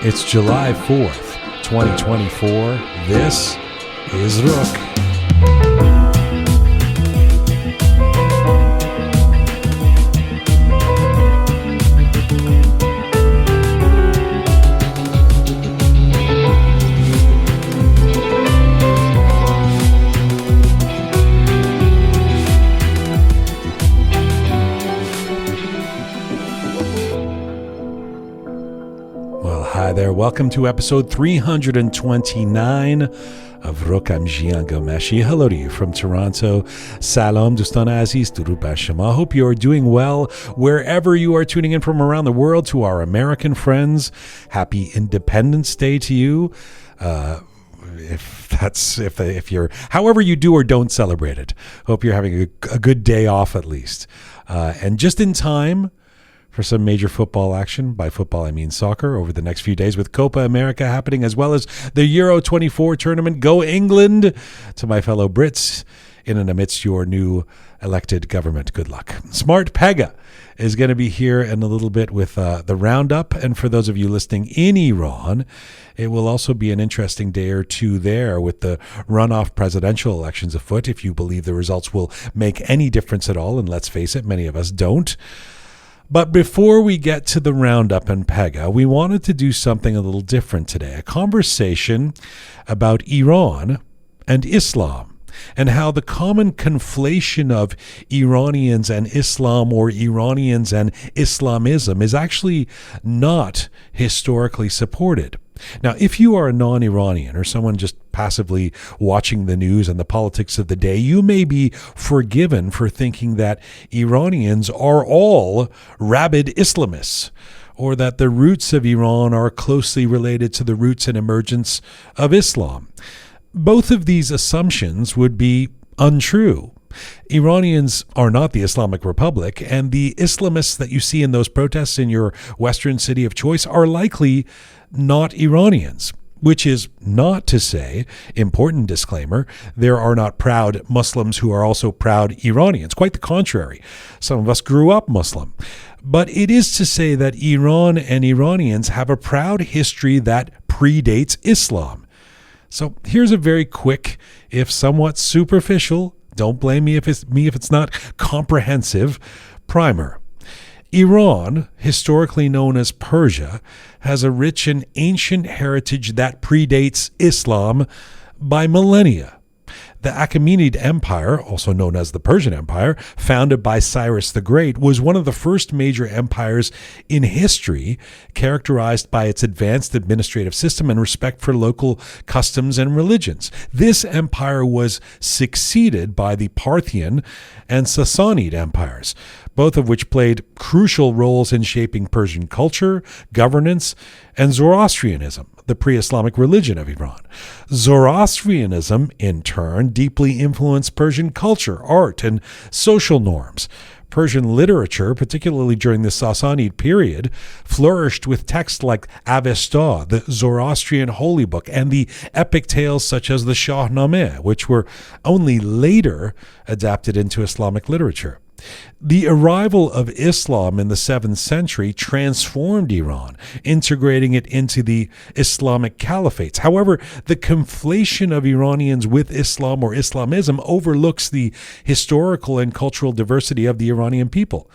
It's July 4th, 2024. This is Roqe. Hi there, welcome to episode 329 of Roqe Jian Gomeshi. Hello to you from Toronto. Salam, Dustan Aziz, Durud bar Shama. Hope you are doing well wherever you are tuning in from around the world. To our American friends, happy Independence Day to you. If you're, however you do or don't celebrate it, hope you're having a good day off at least. And just in time for some major football action. By football, I mean soccer over the next few days with Copa America happening, as well as the Euro 24 tournament. Go England! To my fellow Brits in and amidst your new elected government. Good luck. Smart Pegah is going to be here in a little bit with the roundup. And for those of you listening in Iran, it will also be an interesting day or two there with the runoff presidential elections afoot, if you believe the results will make any difference at all. And let's face it, many of us don't. But before we get to the roundup and Pegah, we wanted to do something a little different today, a conversation about Iran and Islam and how the common conflation of Iranians and Islam or Iranians and Islamism is actually not historically supported. Now, if you are a non-Iranian or someone just passively watching the news and the politics of the day, you may be forgiven for thinking that Iranians are all rabid Islamists, or that the roots of Iran are closely related to the roots and emergence of Islam. Both of these assumptions would be untrue. Iranians are not the Islamic Republic, and the Islamists that you see in those protests in your Western city of choice are likely not Iranians, which is not to say, important disclaimer, there are not proud Muslims who are also proud Iranians. Quite the contrary. Some of us grew up Muslim. But it is to say that Iran and Iranians have a proud history that predates Islam. So here's a very quick, if somewhat superficial, don't blame me if it's not comprehensive, primer. Iran, historically known as Persia, has a rich and ancient heritage that predates Islam by millennia. The Achaemenid Empire, also known as the Persian Empire, founded by Cyrus the Great, was one of the first major empires in history, characterized by its advanced administrative system and respect for local customs and religions. This empire was succeeded by the Parthian and Sassanid empires, both of which played crucial roles in shaping Persian culture, governance, and Zoroastrianism, the pre-Islamic religion of Iran. Zoroastrianism, in turn, deeply influenced Persian culture, art, and social norms. Persian literature, particularly during the Sassanid period, flourished with texts like Avesta, the Zoroastrian holy book, and the epic tales such as the Shahnameh, which were only later adapted into Islamic literature. The arrival of Islam in the 7th century transformed Iran, integrating it into the Islamic caliphates. However, the conflation of Iranians with Islam or Islamism overlooks the historical and cultural diversity of the Iranian people.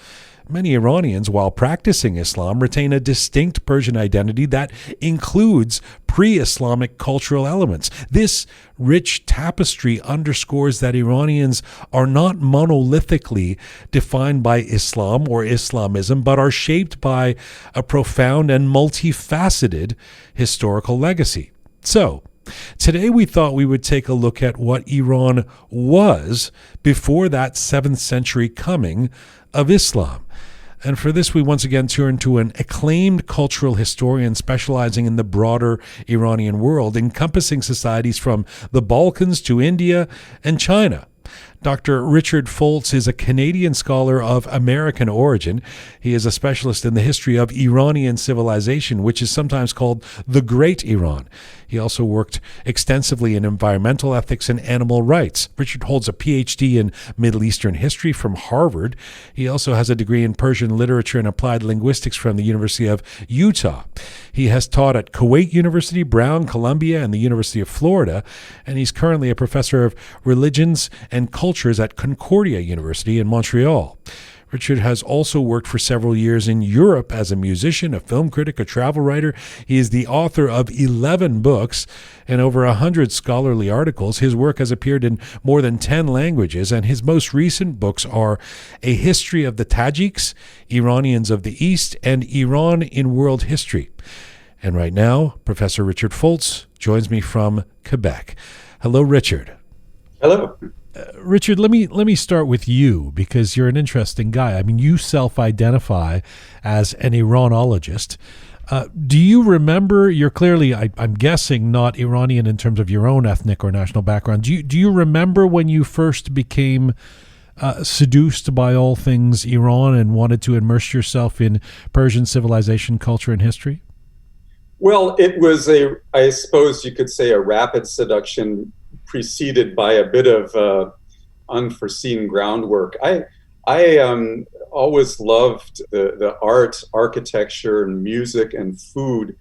Many Iranians, while practicing Islam, retain a distinct Persian identity that includes pre-Islamic cultural elements. This rich tapestry underscores that Iranians are not monolithically defined by Islam or Islamism, but are shaped by a profound and multifaceted historical legacy. So, today we thought we would take a look at what Iran was before that 7th century coming of Islam. And for this, we once again turn to an acclaimed cultural historian specializing in the broader Iranian world, encompassing societies from the Balkans to India and China. Dr. Richard Foltz is a Canadian scholar of American origin. He is a specialist in the history of Iranian civilization, which is sometimes called the Great Iran. He also worked extensively in environmental ethics and animal rights. Richard holds a PhD in Middle Eastern history from Harvard. He also has a degree in Persian literature and applied linguistics from the University of Utah. He has taught at Kuwait University, Brown, Columbia, and the University of Florida, and he's currently a professor of religions and cultures at Concordia University in Montréal. Richard has also worked for several years in Europe as a musician, a film critic, a travel writer. He is the author of 11 books and over 100 scholarly articles. His work has appeared in more than 10 languages, and his most recent books are A History of the Tajiks, Iranians of the East, and Iran in World History. And right now, Professor Richard Foltz joins me from Quebec. Hello, Richard. Hello. Richard, let me start with you, because you're an interesting guy. I mean, you self-identify as an Iranologist. Do you remember, you're clearly, I'm guessing, not Iranian in terms of your own ethnic or national background. Do you remember when you first became seduced by all things Iran and wanted to immerse yourself in Persian civilization, culture, and history? Well, it was I suppose you could say, a rapid seduction preceded by a bit of unforeseen groundwork. I always loved the art, architecture, and music and food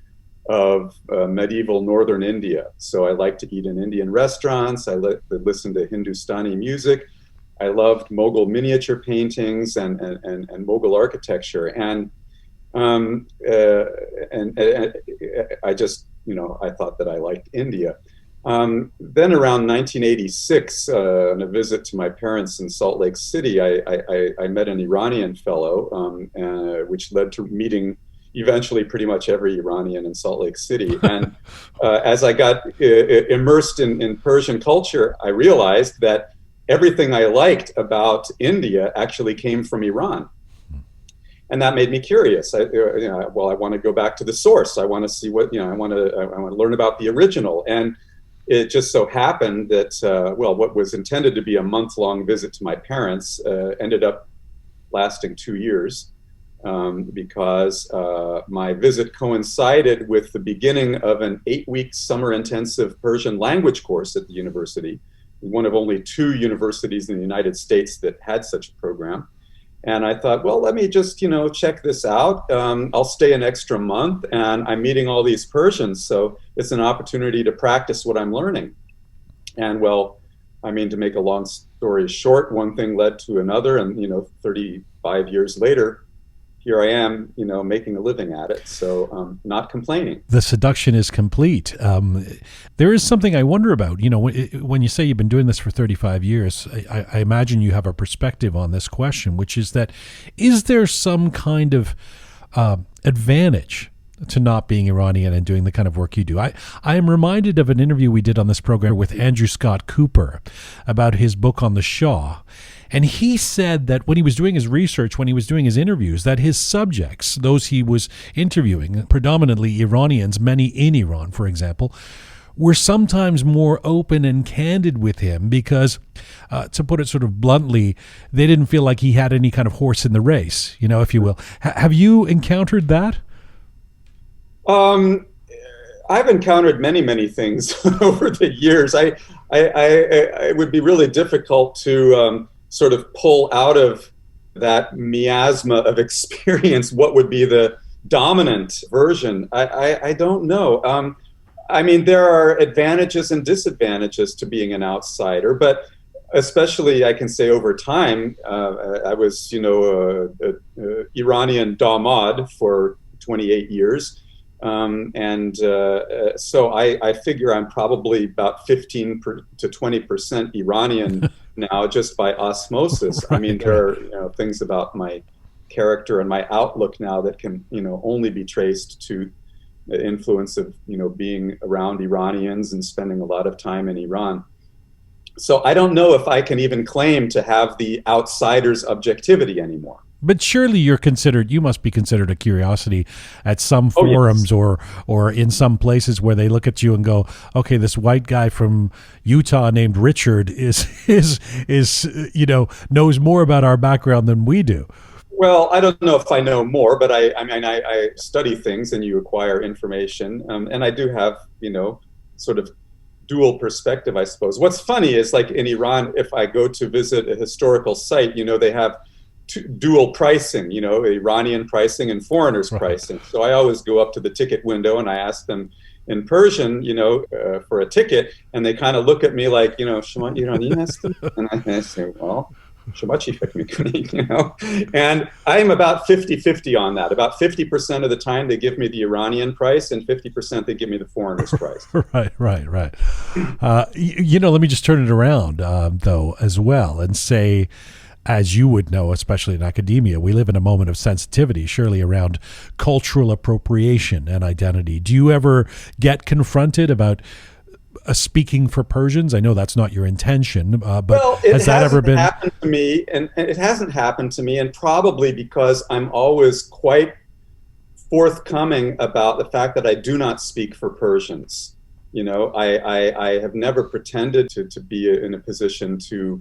of medieval northern India. So I liked to eat in Indian restaurants. I listened to Hindustani music. I loved Mughal miniature paintings and Mughal architecture. And I just, I thought that I liked India. Then around 1986, on a visit to my parents in Salt Lake City, I met an Iranian fellow, which led to meeting eventually pretty much every Iranian in Salt Lake City. And as I got immersed in Persian culture, I realized that everything I liked about India actually came from Iran. And that made me curious. I want to go back to the source. I want to see what, I want to learn about the original. And it just so happened that, what was intended to be a month-long visit to my parents ended up lasting 2 years because my visit coincided with the beginning of an 8-week summer intensive Persian language course at the university, one of only 2 universities in the United States that had such a program. And I thought, well, let me just, check this out. I'll stay an extra month, and I'm meeting all these Persians, so it's an opportunity to practice what I'm learning. And to make a long story short, one thing led to another, and 35 years later, here I am, making a living at it. So not complaining. The seduction is complete. There is something I wonder about. When you say you've been doing this for 35 years, I imagine you have a perspective on this question, which is that, is there some kind of advantage to not being Iranian and doing the kind of work you do? I am reminded of an interview we did on this program with Andrew Scott Cooper about his book on the Shah. And he said that when he was doing his research, when he was doing his interviews, that his subjects, those he was interviewing, predominantly Iranians, many in Iran, for example, were sometimes more open and candid with him because, to put it sort of bluntly, they didn't feel like he had any kind of horse in the race, if you will. Have you encountered that? I've encountered many things over the years. It would be really difficult to sort of pull out of that miasma of experience what would be the dominant version. I don't know. There are advantages and disadvantages to being an outsider, but especially I can say over time, I was, Iranian damad for 28 years. So I figure I'm probably about 15 to 20% Iranian now, just by osmosis. There are things about my character and my outlook now that can only be traced to the influence of being around Iranians and spending a lot of time in Iran. So I don't know if I can even claim to have the outsider's objectivity anymore. But surely you must be considered a curiosity at some forums, yes. or in some places where they look at you and go, okay, this white guy from Utah named Richard is knows more about our background than we do. Well, I don't know if I know more, but I study things and you acquire information. And I do have, sort of dual perspective, I suppose. What's funny is, like in Iran, if I go to visit a historical site, they have dual pricing, Iranian pricing and foreigners pricing. So I always go up to the ticket window and I ask them in Persian, for a ticket, and they kind of look at me like, Shema Iranian hestin? And I say, well, Shemachi Fekmi, and I'm about 50-50 on that. About 50% of the time they give me the Iranian price, and 50% they give me the foreigner's price. Right. Let me just turn it around, though, as well, and say, as you would know, especially in academia, we live in a moment of sensitivity, surely, around cultural appropriation and identity. Do you ever get confronted about speaking for Persians? I know that's not your intention, but has that ever been happened to me? And it hasn't happened to me, and probably because I'm always quite forthcoming about the fact that I do not speak for Persians. I have never pretended to be in a position to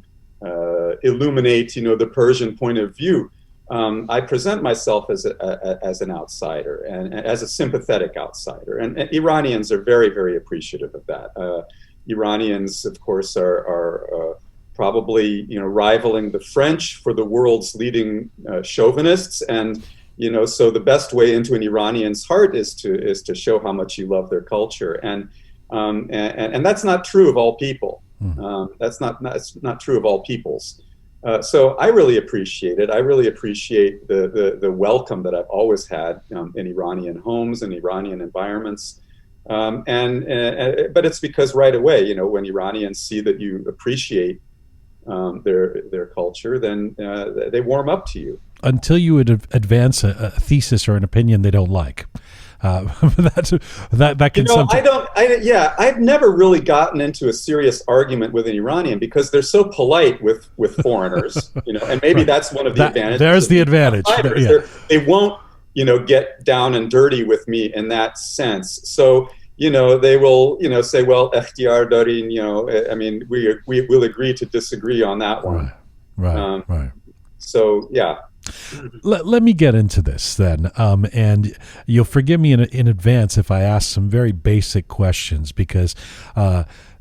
illuminate, the Persian point of view. I present myself as an outsider and as a sympathetic outsider, and Iranians are very, very appreciative of that. Iranians, of course, are probably rivaling the French for the world's leading chauvinists, and so the best way into an Iranian's heart is to show how much you love their culture, and that's not true of all people. That's not true of all peoples. So I really appreciate it. I really appreciate the welcome that I've always had in Iranian homes and Iranian environments. But it's because right away, when Iranians see that you appreciate their culture, then they warm up to you. Until you would advance a thesis or an opinion they don't like. That can sometimes... I've never really gotten into a serious argument with an Iranian because they're so polite with foreigners, and maybe that's one of the advantages. There's the advantage. They won't, get down and dirty with me in that sense. So, they will, say, well, ikhtiyar darin, we will agree to disagree on that one. Right. So, yeah. Let me get into this then, and you'll forgive me in advance if I ask some very basic questions, because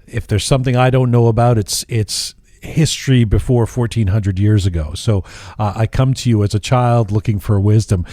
if there's something I don't know about, it's history before 1400 years ago. So I come to you as a child looking for wisdom,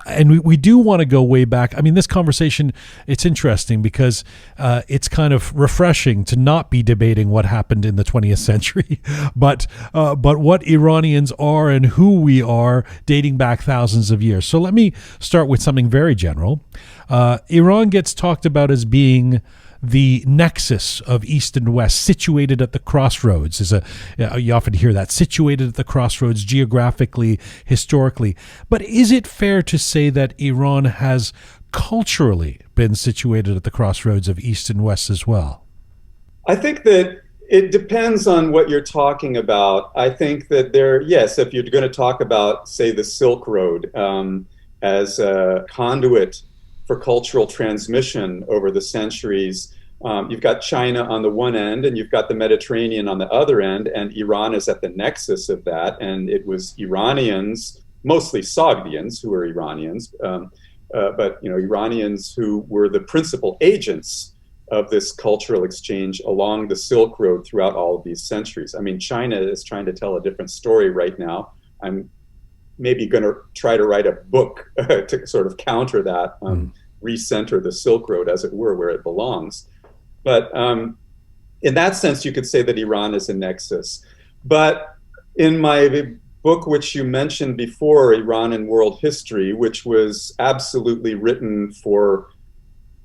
and we do want to go way back. I mean, this conversation, it's interesting because it's kind of refreshing to not be debating what happened in the 20th century, but what Iranians are and who we are dating back thousands of years. So let me start with something very general. Iran gets talked about as being the nexus of East and West, situated at the crossroads. You often hear that, situated at the crossroads geographically, historically. But is it fair to say that Iran has culturally been situated at the crossroads of East and West as well? I think that it depends on what you're talking about. I think that yes, if you're going to talk about, say, the Silk Road as a conduit for cultural transmission over the centuries, you've got China on the one end and you've got the Mediterranean on the other end, and Iran is at the nexus of that. And it was Iranians, mostly Sogdians, who were Iranians, but Iranians who were the principal agents of this cultural exchange along the Silk Road throughout all of these centuries. I mean, China is trying to tell a different story right now. I'm maybe going to try to write a book to sort of counter that, recenter the Silk Road, as it were, where it belongs. But in that sense, you could say that Iran is a nexus. But in my book, which you mentioned before, Iran and World History, which was absolutely written for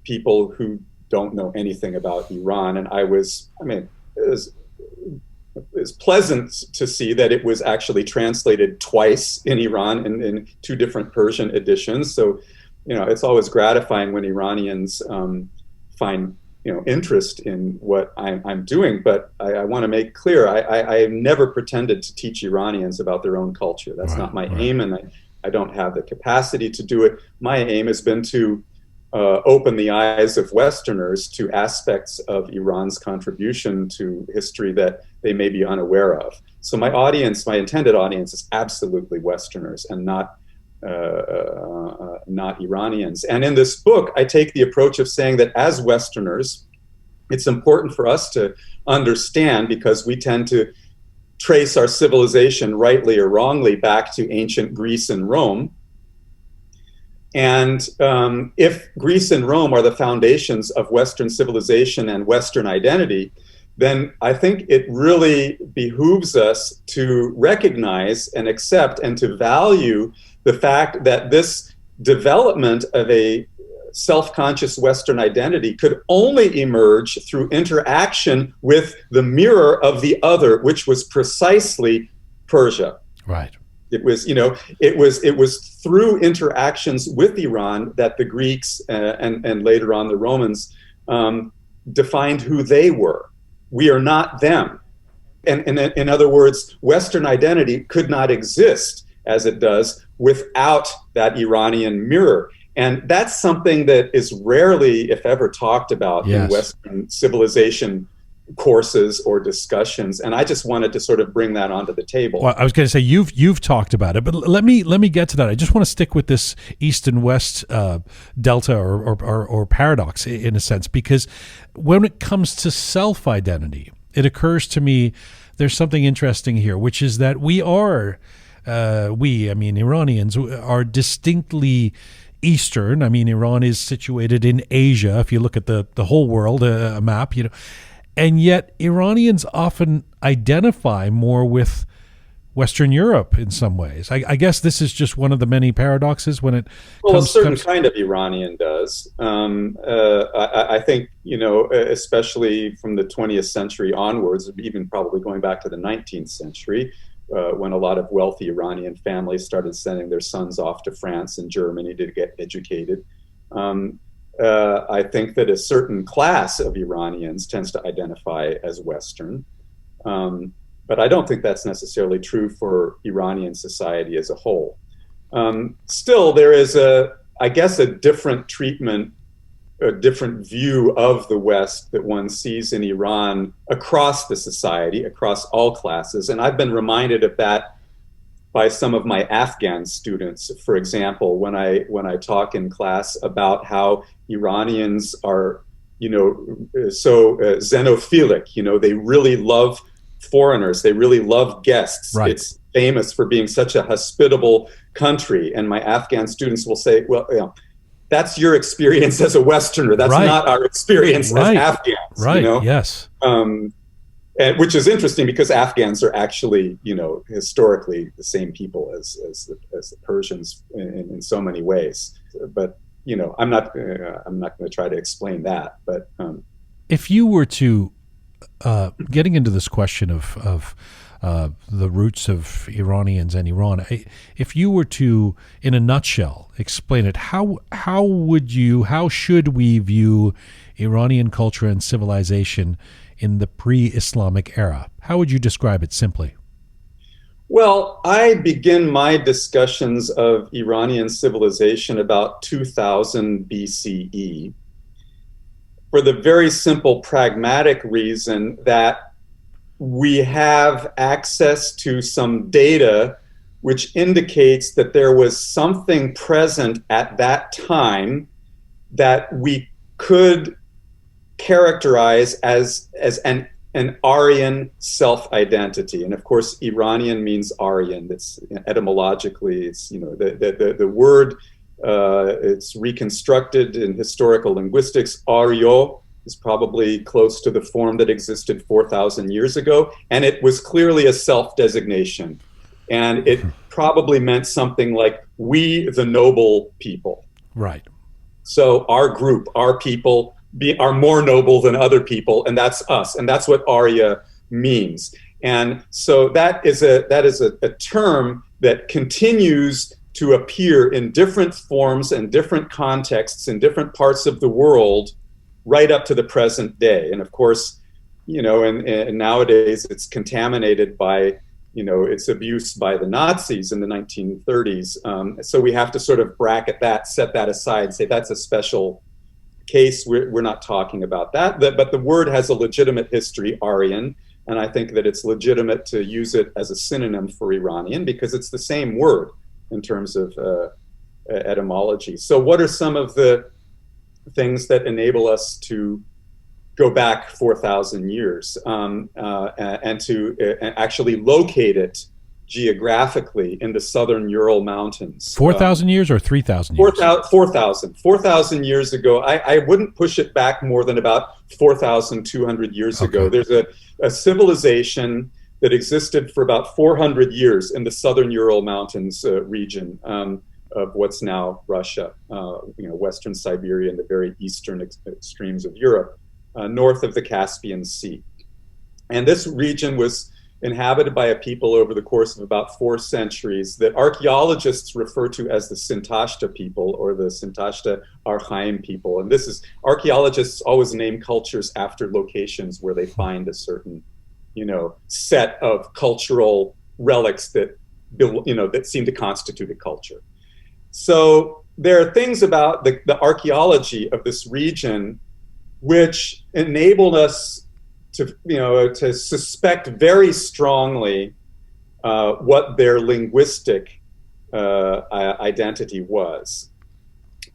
people who don't know anything about Iran, and it was pleasant to see that it was actually translated twice in Iran in two different Persian editions. So, it's always gratifying when Iranians find interest in what I'm doing, but I want to make clear I have never pretended to teach Iranians about their own culture. That's not my aim, and I don't have the capacity to do it. My aim has been to open the eyes of Westerners to aspects of Iran's contribution to history that they may be unaware of. So my intended audience is absolutely Westerners and not Iranians. And in this book, I take the approach of saying that as Westerners, it's important for us to understand, because we tend to trace our civilization, rightly or wrongly, back to ancient Greece and Rome. And if Greece and Rome are the foundations of Western civilization and Western identity, then I think it really behooves us to recognize and accept and to value the fact that this development of a self-conscious Western identity could only emerge through interaction with the mirror of the other, which was precisely Persia. Right. It was, it was through interactions with Iran that the Greeks and later on the Romans defined who they were. We are not them. And in other words, Western identity could not exist as it does without that Iranian mirror. And that's something that is rarely, if ever, talked about in Western civilization courses or discussions. And I just wanted to sort of bring that onto the table. Well, I was going to say you've talked about it, but let me get to that. I just want to stick with this East and West delta or paradox in a sense, because when it comes to self-identity, it occurs to me there's something interesting here, which is that Iranians are distinctly Eastern. I mean, Iran is situated in Asia. If you look at the whole world, a map, and yet Iranians often identify more with Western Europe in some ways. I guess this is just one of the many paradoxes when it comes. A certain kind of Iranian does. I think, especially from the 20th century onwards, even probably going back to the 19th century, when a lot of wealthy Iranian families started sending their sons off to France and Germany to get educated. I think that a certain class of Iranians tends to identify as Western. But I don't think that's necessarily true for Iranian society as a whole. Still, there is a different treatment, a different view of the West that one sees in Iran across the society, across all classes. And I've been reminded of that by some of my Afghan students, for example, when I talk in class about how Iranians are, so xenophilic. They really love foreigners. They really love guests. Right. It's famous for being such a hospitable country. And my Afghan students will say, well, that's your experience as a Westerner. That's not our experience as Afghans. Right. Yes. And which is interesting because Afghans are actually, historically the same people as the Persians in so many ways. But I'm not going to try to explain that. But if you were to getting into this question of the roots of Iranians and Iran, if you were to, in a nutshell, explain it, how should we view Iranian culture and civilization in the pre-Islamic era? How would you describe it simply? Well, I begin my discussions of Iranian civilization about 2000 BCE for the very simple pragmatic reason that we have access to some data which indicates that there was something present at that time that we could characterize as an Aryan self-identity. And of course, Iranian means Aryan. It's etymologically, it's, the word, it's reconstructed in historical linguistics. Aryo is probably close to the form that existed 4,000 years ago. And it was clearly a self-designation. And it probably meant something like, we the noble people. Right. So our group, our people, are more noble than other people, and that's us, and that's what Arya means. And so that is a term that continues to appear in different forms and different contexts in different parts of the world right up to the present day. And of course, and nowadays it's contaminated by, its abuse by the Nazis in the 1930s. So we have to sort of bracket that, set that aside, say that's a special case. We're not talking about that. But the word has a legitimate history, Aryan, and I think that it's legitimate to use it as a synonym for Iranian because it's the same word in terms of etymology. So what are some of the things that enable us to go back 4,000 years and to actually locate it geographically in the southern Ural Mountains? 4,000 years or 3,000 years? 4,000 years ago. I wouldn't push it back more than about 4,200 years ago. There's a civilization that existed for about 400 years in the southern Ural Mountains region of what's now Russia, Western Siberia and the very eastern extremes of Europe, north of the Caspian Sea. And this region was inhabited by a people over the course of about 4 centuries that archaeologists refer to as the Sintashta people or the Sintashta Archaim people. And this is, archaeologists always name cultures after locations where they find a certain, set of cultural relics that, that seem to constitute a culture. So there are things about the archaeology of this region which enabled us to suspect very strongly what their linguistic identity was.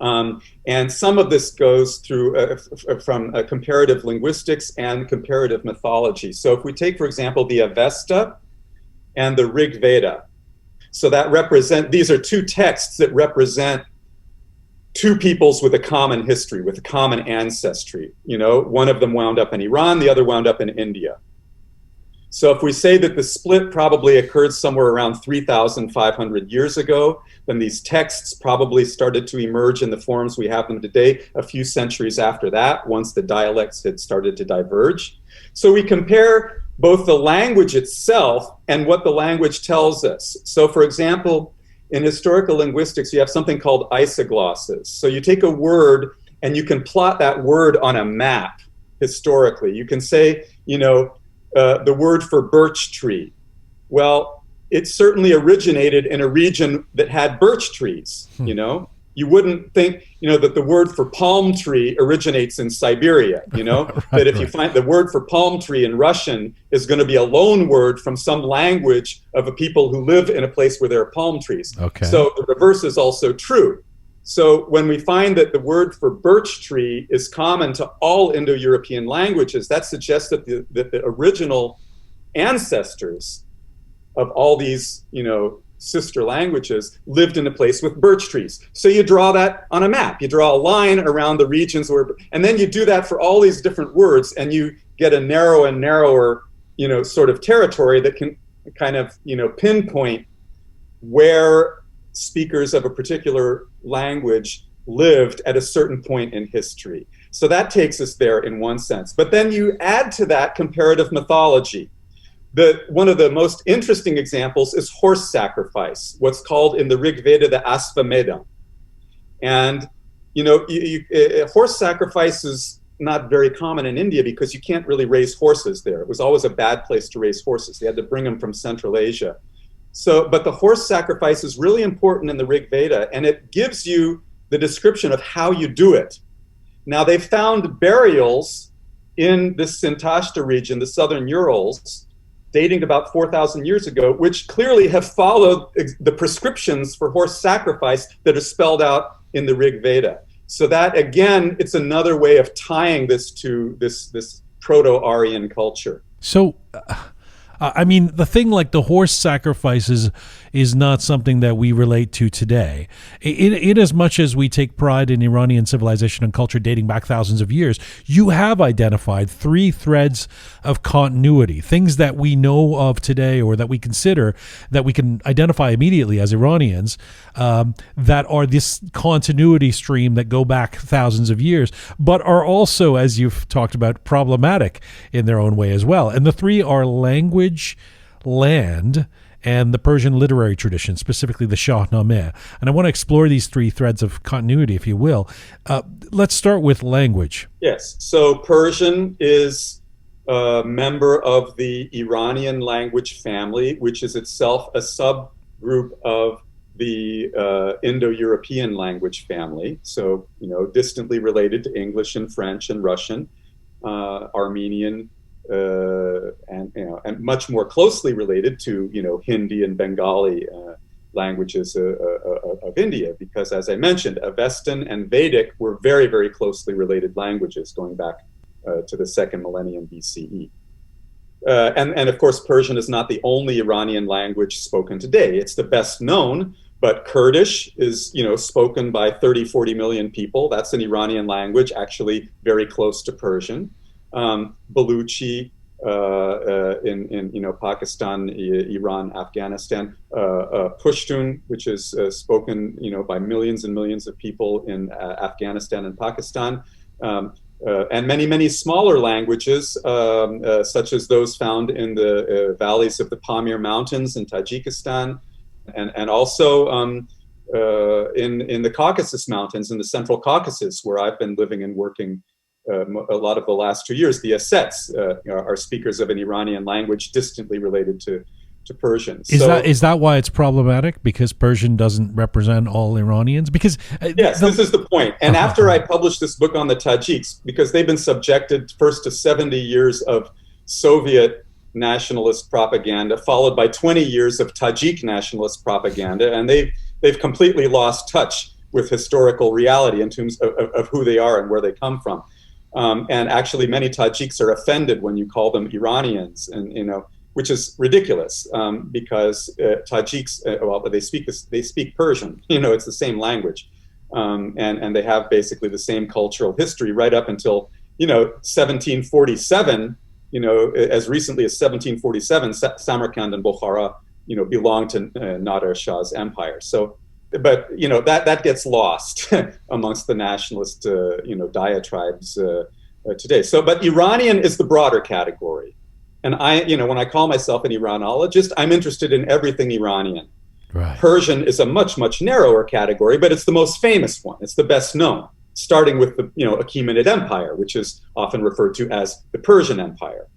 And some of this goes through from comparative linguistics and comparative mythology. So if we take, for example, the Avesta and the Rig Veda, so these are 2 texts that represent 2 peoples with a common history, with a common ancestry. One of them wound up in Iran, the other wound up in India. So if we say that the split probably occurred somewhere around 3,500 years ago, then these texts probably started to emerge in the forms we have them today a few centuries after that, once the dialects had started to diverge. So we compare both the language itself and what the language tells us. So for example, in historical linguistics, you have something called isoglosses. So you take a word and you can plot that word on a map historically. You can say, the word for birch tree. Well, it certainly originated in a region that had birch trees, You wouldn't think, that the word for palm tree originates in Siberia, that if you find the word for palm tree in Russian is going to be a loan word from some language of a people who live in a place where there are palm trees. Okay. So the reverse is also true. So when we find that the word for birch tree is common to all Indo-European languages, that suggests that the original ancestors of all these, sister languages lived in a place with birch trees. So you draw that on a map. You draw a line around the regions and then you do that for all these different words, and you get a narrow and narrower, sort of territory that can kind of, pinpoint where speakers of a particular language lived at a certain point in history. So that takes us there in one sense. But then you add to that comparative mythology. One of the most interesting examples is horse sacrifice, what's called in the Rig Veda the Asvamedha. And, horse sacrifice is not very common in India because you can't really raise horses there. It was always a bad place to raise horses. They had to bring them from Central Asia. But the horse sacrifice is really important in the Rig Veda, and it gives you the description of how you do it. Now, they found burials in this Sintashta region, the southern Urals, dating to about 4,000 years ago, which clearly have followed the prescriptions for horse sacrifice that are spelled out in the Rig Veda. So that, again, it's another way of tying this to this Proto-Aryan culture. So, the thing like the horse sacrifices is not something that we relate to today. In as much as we take pride in Iranian civilization and culture dating back thousands of years, you have identified 3 threads of continuity, things that we know of today or that we consider that we can identify immediately as Iranians, that are this continuity stream that go back thousands of years, but are also, as you've talked about, problematic in their own way as well. And the 3 are language, land, and the Persian literary tradition, specifically the Shahnameh. And I want to explore these three threads of continuity, if you will. Let's start with language. Yes. So Persian is a member of the Iranian language family, which is itself a subgroup of the Indo-European language family. So, distantly related to English and French and Russian, Armenian, and much more closely related to, Hindi and Bengali languages of India, because, as I mentioned, Avestan and Vedic were very, very closely related languages going back to the second millennium BCE. And of course, Persian is not the only Iranian language spoken today. It's the best known, but Kurdish is, spoken by 30, 40 million people. That's an Iranian language, actually very close to Persian. Baluchi in Pakistan, Iran, Afghanistan. Pushtun, which is spoken, by millions and millions of people in Afghanistan and Pakistan. And many, many smaller languages, such as those found in the valleys of the Pamir Mountains in Tajikistan, and also in the Caucasus Mountains, in the Central Caucasus, where I've been living and working a lot of the last 2 years. The Assets are speakers of an Iranian language distantly related to Persian. Is that why it's problematic? Because Persian doesn't represent all Iranians? Because yes, this is the point. And after I published this book on the Tajiks, because they've been subjected first to 70 years of Soviet nationalist propaganda, followed by 20 years of Tajik nationalist propaganda, and they've completely lost touch with historical reality in terms of who they are and where they come from. And actually, many Tajiks are offended when you call them Iranians, and which is ridiculous, because Tajiks, they speak Persian. It's the same language, and they have basically the same cultural history right up until 1747. As recently as 1747, Samarkand and Bukhara, belonged to Nader Shah's empire. So, but that gets lost amongst the nationalist diatribes today. So, but Iranian is the broader category. And when I call myself an Iranologist, I'm interested in everything Iranian. Right. Persian is a much, much narrower category, but it's the most famous one. It's the best known, starting with the Achaemenid Empire, which is often referred to as the Persian Empire.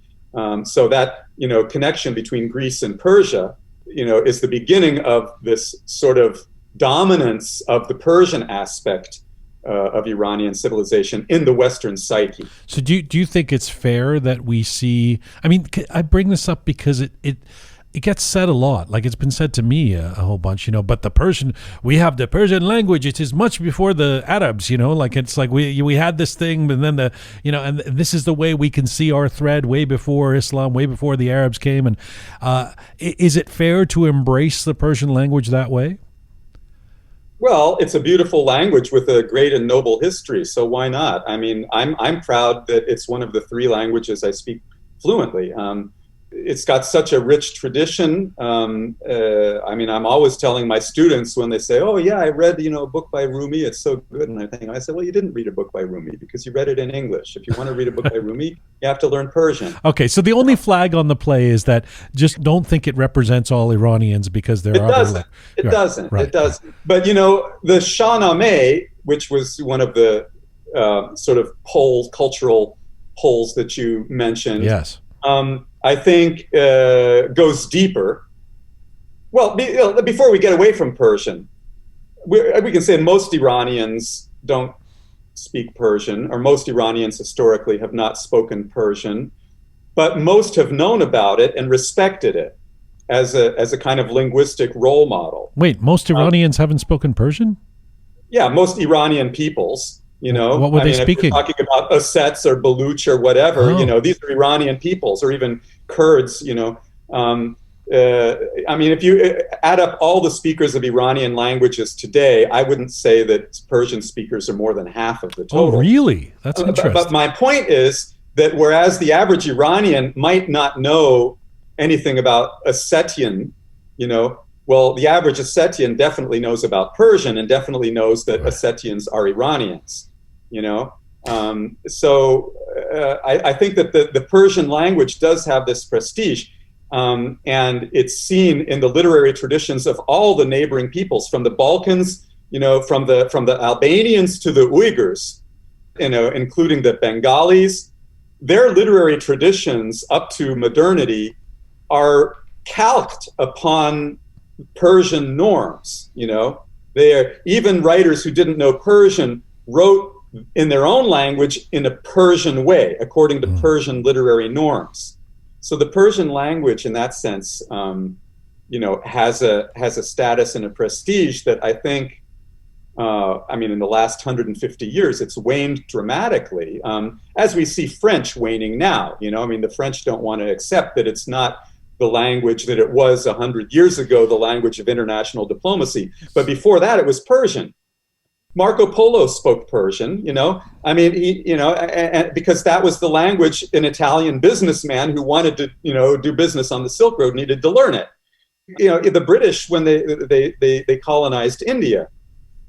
So that connection between Greece and Persia, is the beginning of this sort of dominance of the Persian aspect of Iranian civilization in the Western psyche. So do you think it's fair that we see, I mean, I bring this up because it gets said a lot, like it's been said to me a whole bunch, but we have the Persian language, it is much before the Arabs, like it's like we had this thing, and then and this is the way we can see our thread way before Islam, way before the Arabs came. And is it fair to embrace the Persian language that way? Well, it's a beautiful language with a great and noble history, so why not? I mean, I'm proud that it's one of the three languages I speak fluently. It's got such a rich tradition. I'm always telling my students when they say, "Oh yeah, I read a book by Rumi. It's so good." And I say, "Well, you didn't read a book by Rumi because you read it in English. If you want to read a book by Rumi, you have to learn Persian." Okay, so the only flag on the play is that just don't think it represents all Iranians, because there are other. It doesn't. Right. It doesn't. But the Shahnameh, which was one of the sort of cultural poles that you mentioned. Yes. I think goes deeper. Well, before we get away from Persian, we can say most Iranians don't speak Persian, or most Iranians historically have not spoken Persian, but most have known about it and respected it as a kind of linguistic role model. Wait, most Iranians haven't spoken Persian? Yeah, most Iranian peoples. What were they speaking? If you're talking about Assets or Baluch or whatever, these are Iranian peoples, or even Kurds, if you add up all the speakers of Iranian languages today, I wouldn't say that Persian speakers are more than half of the total. Oh, really? That's interesting. But my point is that whereas the average Iranian might not know anything about Ossetian, well, the average Ossetian definitely knows about Persian and definitely knows that Ossetians are Iranians, So I think that the Persian language does have this prestige. And it's seen in the literary traditions of all the neighboring peoples, from the Balkans, from the Albanians to the Uyghurs, including the Bengalis. Their literary traditions up to modernity are calqued upon Persian norms. Even writers who didn't know Persian wrote in their own language in a Persian way, according to Persian literary norms. So the Persian language, in that sense, has a status and a prestige that I think, in the last 150 years, it's waned dramatically, as we see French waning now. The French don't want to accept that it's not the language that it was 100 years ago, the language of international diplomacy. But before that, it was Persian. Marco Polo spoke Persian, because that was the language an Italian businessman who wanted to, do business on the Silk Road needed to learn it. The British, when they colonized India,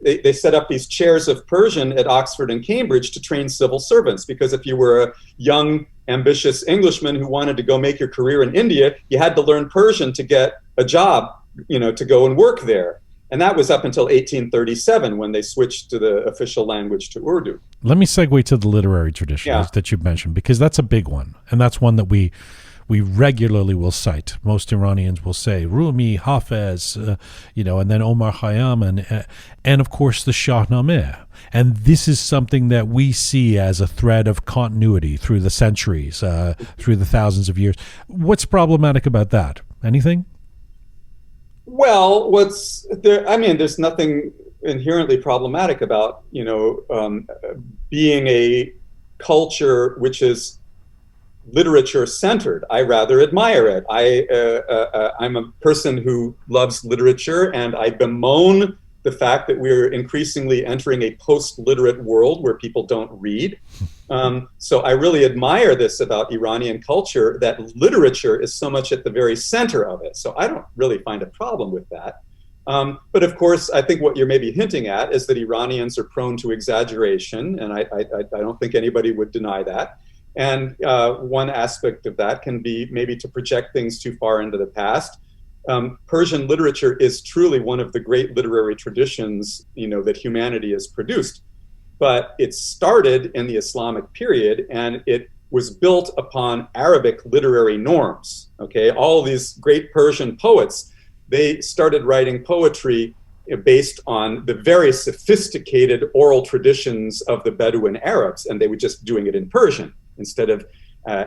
they set up these chairs of Persian at Oxford and Cambridge to train civil servants, because if you were a young, ambitious Englishman who wanted to go make your career in India, you had to learn Persian to get a job, to go and work there. And that was up until 1837 when they switched to the official language to Urdu. Let me segue to the literary tradition that you mentioned, because that's a big one. And that's one that we regularly will cite. Most Iranians will say Rumi, Hafez, and then Omar Khayyam, and of course the Shahnameh. And this is something that we see as a thread of continuity through the centuries, through the thousands of years. What's problematic about that? Anything? Well, there's nothing inherently problematic about, being a culture which is literature-centered. I rather admire it. I'm a person who loves literature, and I bemoan the fact that we're increasingly entering a post-literate world where people don't read. So I really admire this about Iranian culture, that literature is so much at the very center of it. So I don't really find a problem with that. But of course, I think what you're maybe hinting at is that Iranians are prone to exaggeration, and I don't think anybody would deny that. And one aspect of that can be maybe to project things too far into the past. Persian literature is truly one of the great literary traditions, that humanity has produced. But it started in the Islamic period, and it was built upon Arabic literary norms. Okay, all these great Persian poets, they started writing poetry based on the very sophisticated oral traditions of the Bedouin Arabs, and they were just doing it in Persian instead of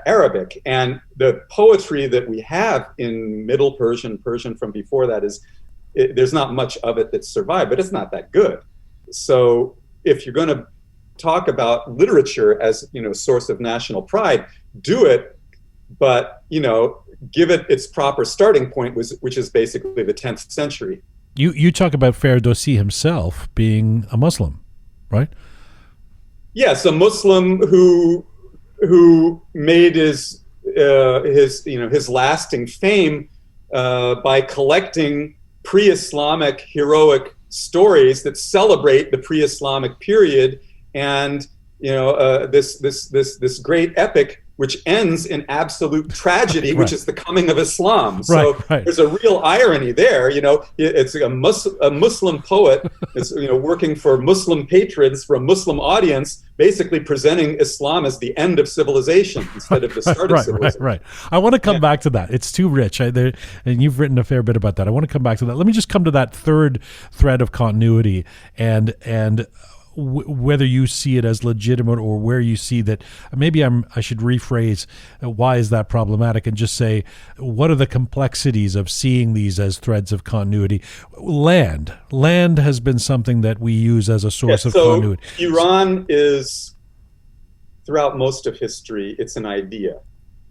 Arabic. And the poetry that we have in Middle Persian from before that there's not much of it that's survived, but it's not that good. So if you're going to talk about literature as, source of national pride, do it, but, give it its proper starting point, which is basically the 10th century. You talk about Ferdowsi himself being a Muslim, right? Yes, a Muslim who made his lasting fame by collecting pre-Islamic heroic stories that celebrate the pre-Islamic period, and this great epic which ends in absolute tragedy, which is the coming of Islam. So there's a real irony there. It's a Muslim poet is working for Muslim patrons, for a Muslim audience, basically presenting Islam as the end of civilization instead of the start of civilization. Right. I want to come back to that. It's too rich. And you've written a fair bit about that. I want to come back to that. Let me just come to that third thread of continuity and whether you see it as legitimate, or where you see that maybe I should rephrase why is that problematic, and just say what are the complexities of seeing these as threads of continuity. Land has been something that we use as a source of continuity. Iran is, throughout most of history, it's an idea.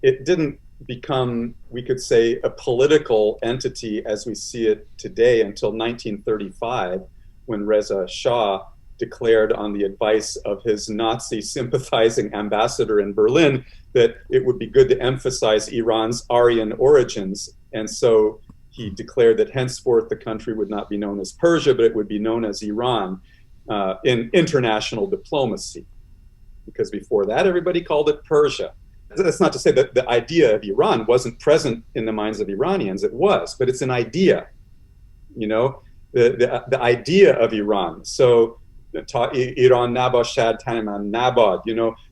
It didn't become, we could say, a political entity as we see it today until 1935, when Reza Shah declared, on the advice of his Nazi sympathizing ambassador in Berlin, that it would be good to emphasize Iran's Aryan origins. And so he declared that henceforth the country would not be known as Persia, but it would be known as Iran in international diplomacy. Because before that, everybody called it Persia. That's not to say that the idea of Iran wasn't present in the minds of Iranians. It was, but it's an idea, the idea of Iran. So, Iran nabashad taniman nabad,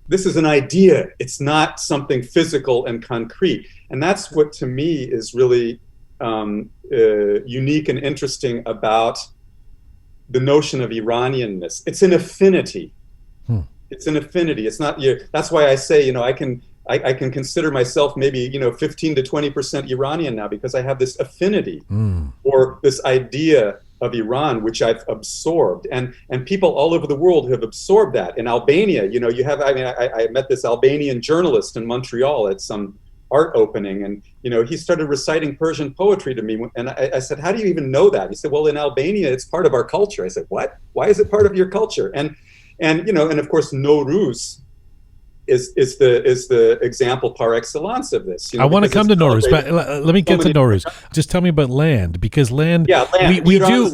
this is an idea. It's not something physical and concrete. And that's what, to me, is really unique and interesting about the notion of Iranianness. It's an affinity. It's an affinity. It's not. That's why I say, I can consider myself maybe 15 to 20% Iranian now, because I have this affinity or this idea of Iran, which I've absorbed, and people all over the world have absorbed that. In Albania, you have. I met this Albanian journalist in Montreal at some art opening, and he started reciting Persian poetry to me, and I said, "How do you even know that?" He said, "Well, in Albania, it's part of our culture." I said, "What? Why is it part of your culture?" And of course, Nowruz is the example par excellence of this. I want to come to Nowruz, but let me get to Nowruz. Just tell me about land, because land. Yeah, land. We do.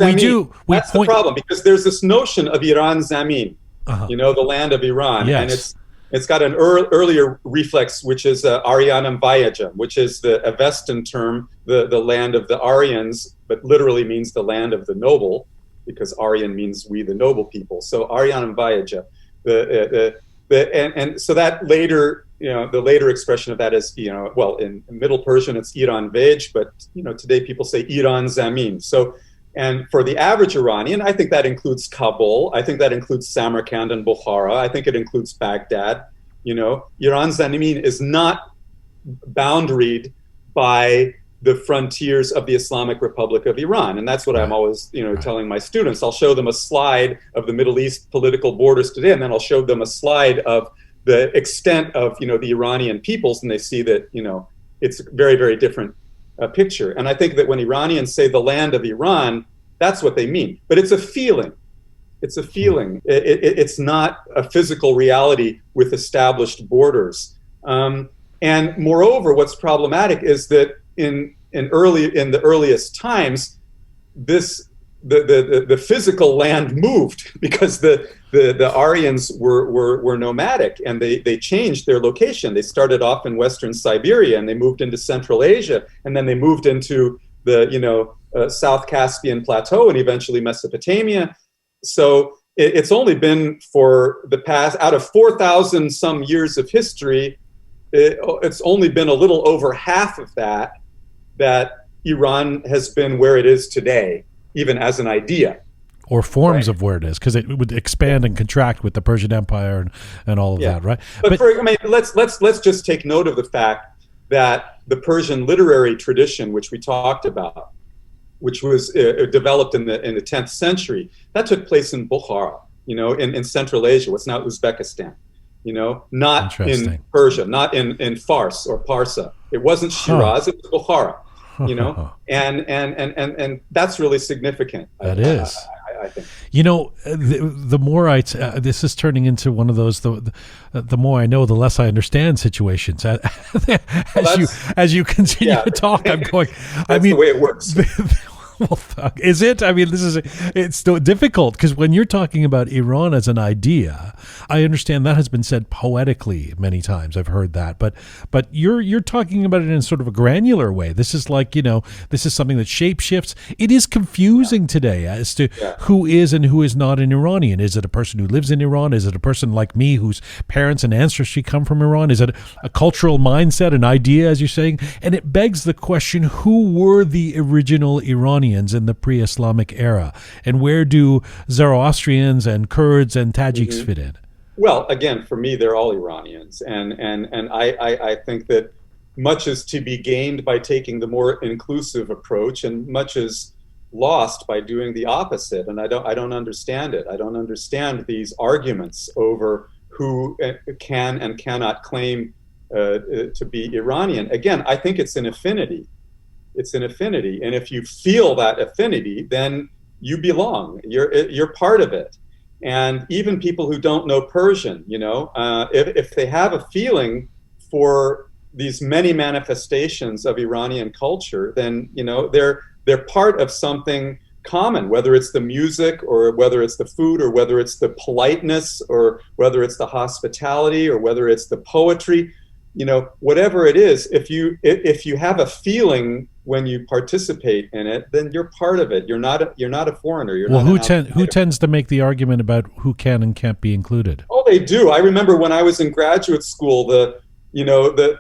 That's the problem, because there's this notion of Iran Zamin, the land of Iran, and it's got an earlier reflex, which is Aryanam Vayajam, which is a Avestan term, the land of the Aryans, but literally means the land of the noble, because Aryan means we the noble people. So Aryanam Vayaja, and so that later, the later expression of that is, in Middle Persian it's Iran Vaj, but today people say Iran Zamin. So, and for the average Iranian, I think that includes Kabul. I think that includes Samarkand and Bukhara. I think it includes Baghdad. Iran Zamin is not boundaried by the frontiers of the Islamic Republic of Iran. And that's what I'm always, telling my students. I'll show them a slide of the Middle East political borders today, and then I'll show them a slide of the extent of, the Iranian peoples, and they see that, it's a very, very different picture. And I think that when Iranians say the land of Iran, that's what they mean. But it's a feeling. It's a feeling. It's not a physical reality with established borders. And moreover, what's problematic is that in the earliest times, the physical land moved, because the Aryans were nomadic, and they changed their location. They started off in Western Siberia, and they moved into Central Asia, and then they moved into the South Caspian Plateau, and eventually Mesopotamia. So it's only been for the past, out of 4,000 some years of history, it's only been a little over half of that Iran has been where it is today, even as an idea. Or forms of where it is, because it would expand and contract with the Persian Empire and all of that, right? But let's just take note of the fact that the Persian literary tradition, which we talked about, which was developed in the 10th century, that took place in Bukhara, in Central Asia, what's now Uzbekistan. Not in Persia, not in Fars or Parsa. It wasn't Shiraz, it was Bukhara. And that's really significant. That is. I think. The more this is turning into one of those, the more I know, the less I understand situations. As you continue to talk, I'm going. That's the way it works. Well, is it? I mean, it's still difficult, because when you're talking about Iran as an idea, I understand that has been said poetically many times. I've heard that, but you're talking about it in sort of a granular way. This is like, this is something that shape shifts. It is confusing today as to who is and who is not an Iranian. Is it a person who lives in Iran? Is it a person like me whose parents and ancestry come from Iran? Is it a cultural mindset, an idea, as you're saying? And it begs the question, who were the original Iranians in the pre-Islamic era, and where do Zoroastrians and Kurds and Tajiks fit in? Well, again, for me, they're all Iranians, and I think that much is to be gained by taking the more inclusive approach, and much is lost by doing the opposite. And I don't understand it. I don't understand these arguments over who can and cannot claim to be Iranian. Again, I think it's an affinity. It's an affinity, and if you feel that affinity, then you belong. You're part of it. And even people who don't know Persian, if they have a feeling for these many manifestations of Iranian culture, then they're part of something common, whether it's the music, or whether it's the food, or whether it's the politeness, or whether it's the hospitality, or whether it's the poetry. whatever it is, if you have a feeling when you participate in it, then you're part of it. You're not a foreigner. You're well, not who tends to make the argument about who can and can't be included? Oh, they do. I remember when I was in graduate school,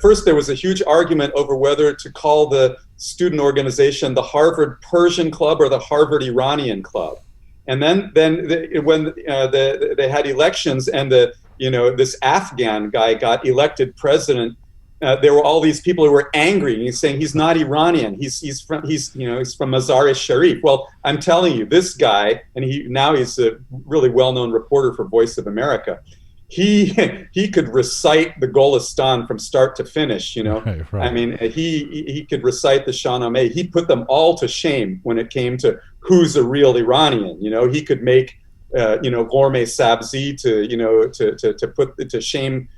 first there was a huge argument over whether to call the student organization the Harvard Persian Club or the Harvard Iranian Club. And when they had elections and this Afghan guy got elected president, there were all these people who were angry. And he's saying he's not Iranian. He's from Mazar-e-Sharif. Well, I'm telling you, this guy, and he's a really well-known reporter for Voice of America. He could recite the Golestan from start to finish. Right. I mean, he could recite the Shahnameh. He put them all to shame when it came to who's a real Iranian. He could make gourmet sabzi to put to shame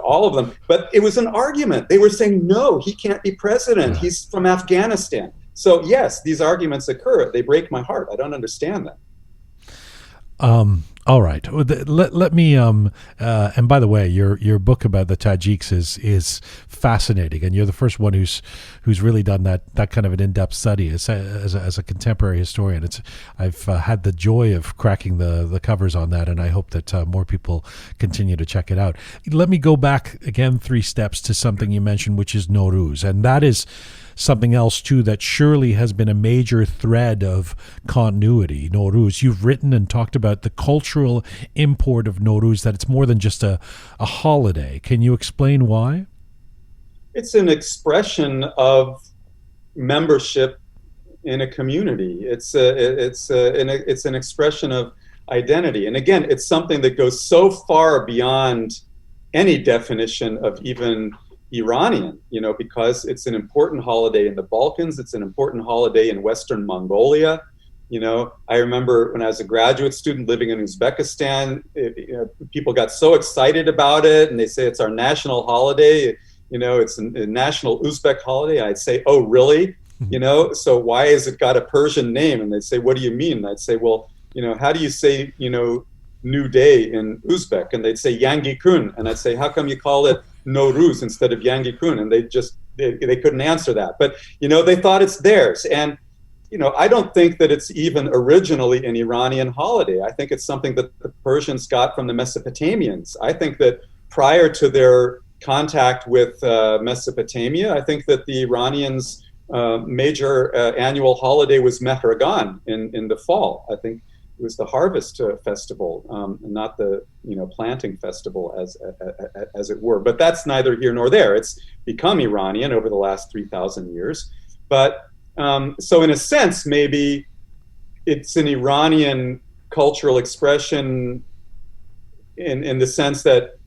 all of them. But it was an argument. They were saying, no, he can't be president. He's from Afghanistan. So yes, these arguments occur. They break my heart. I don't understand that. All right. Let me. And by the way, your book about the Tajiks is fascinating, and you're the first one who's really done that kind of an in-depth study as a contemporary historian. I've had the joy of cracking the covers on that, and I hope that more people continue to check it out. Let me go back again 3 steps to something you mentioned, which is Nowruz, and that is something else too that surely has been a major thread of continuity. Nowruz, you've written and talked about the cultural import of Nowruz, that it's more than just a holiday. Can you explain why? It's an expression of membership in a community. It's an expression of identity. And again, it's something that goes so far beyond any definition of even Iranian, because it's an important holiday in the Balkans. It's an important holiday in Western Mongolia. I remember when I was a graduate student living in Uzbekistan, people got so excited about it, and they say it's our national holiday. It's a national Uzbek holiday. I'd say, oh, really? So why has it got a Persian name? And they'd say, what do you mean? And I'd say, well, how do you say, new day in Uzbek? And they'd say Yangi Kun. And I'd say, how come you call it Nowruz instead of Yangi Kun? And they couldn't answer that. But, they thought it's theirs. And, I don't think that it's even originally an Iranian holiday. I think it's something that the Persians got from the Mesopotamians. I think that prior to their contact with Mesopotamia, I think that the Iranians' major annual holiday was Mehragan in the fall. I think it was the harvest festival, not the planting festival as it were. But that's neither here nor there. It's become Iranian over the last 3,000 years. But so in a sense, maybe it's an Iranian cultural expression in the sense that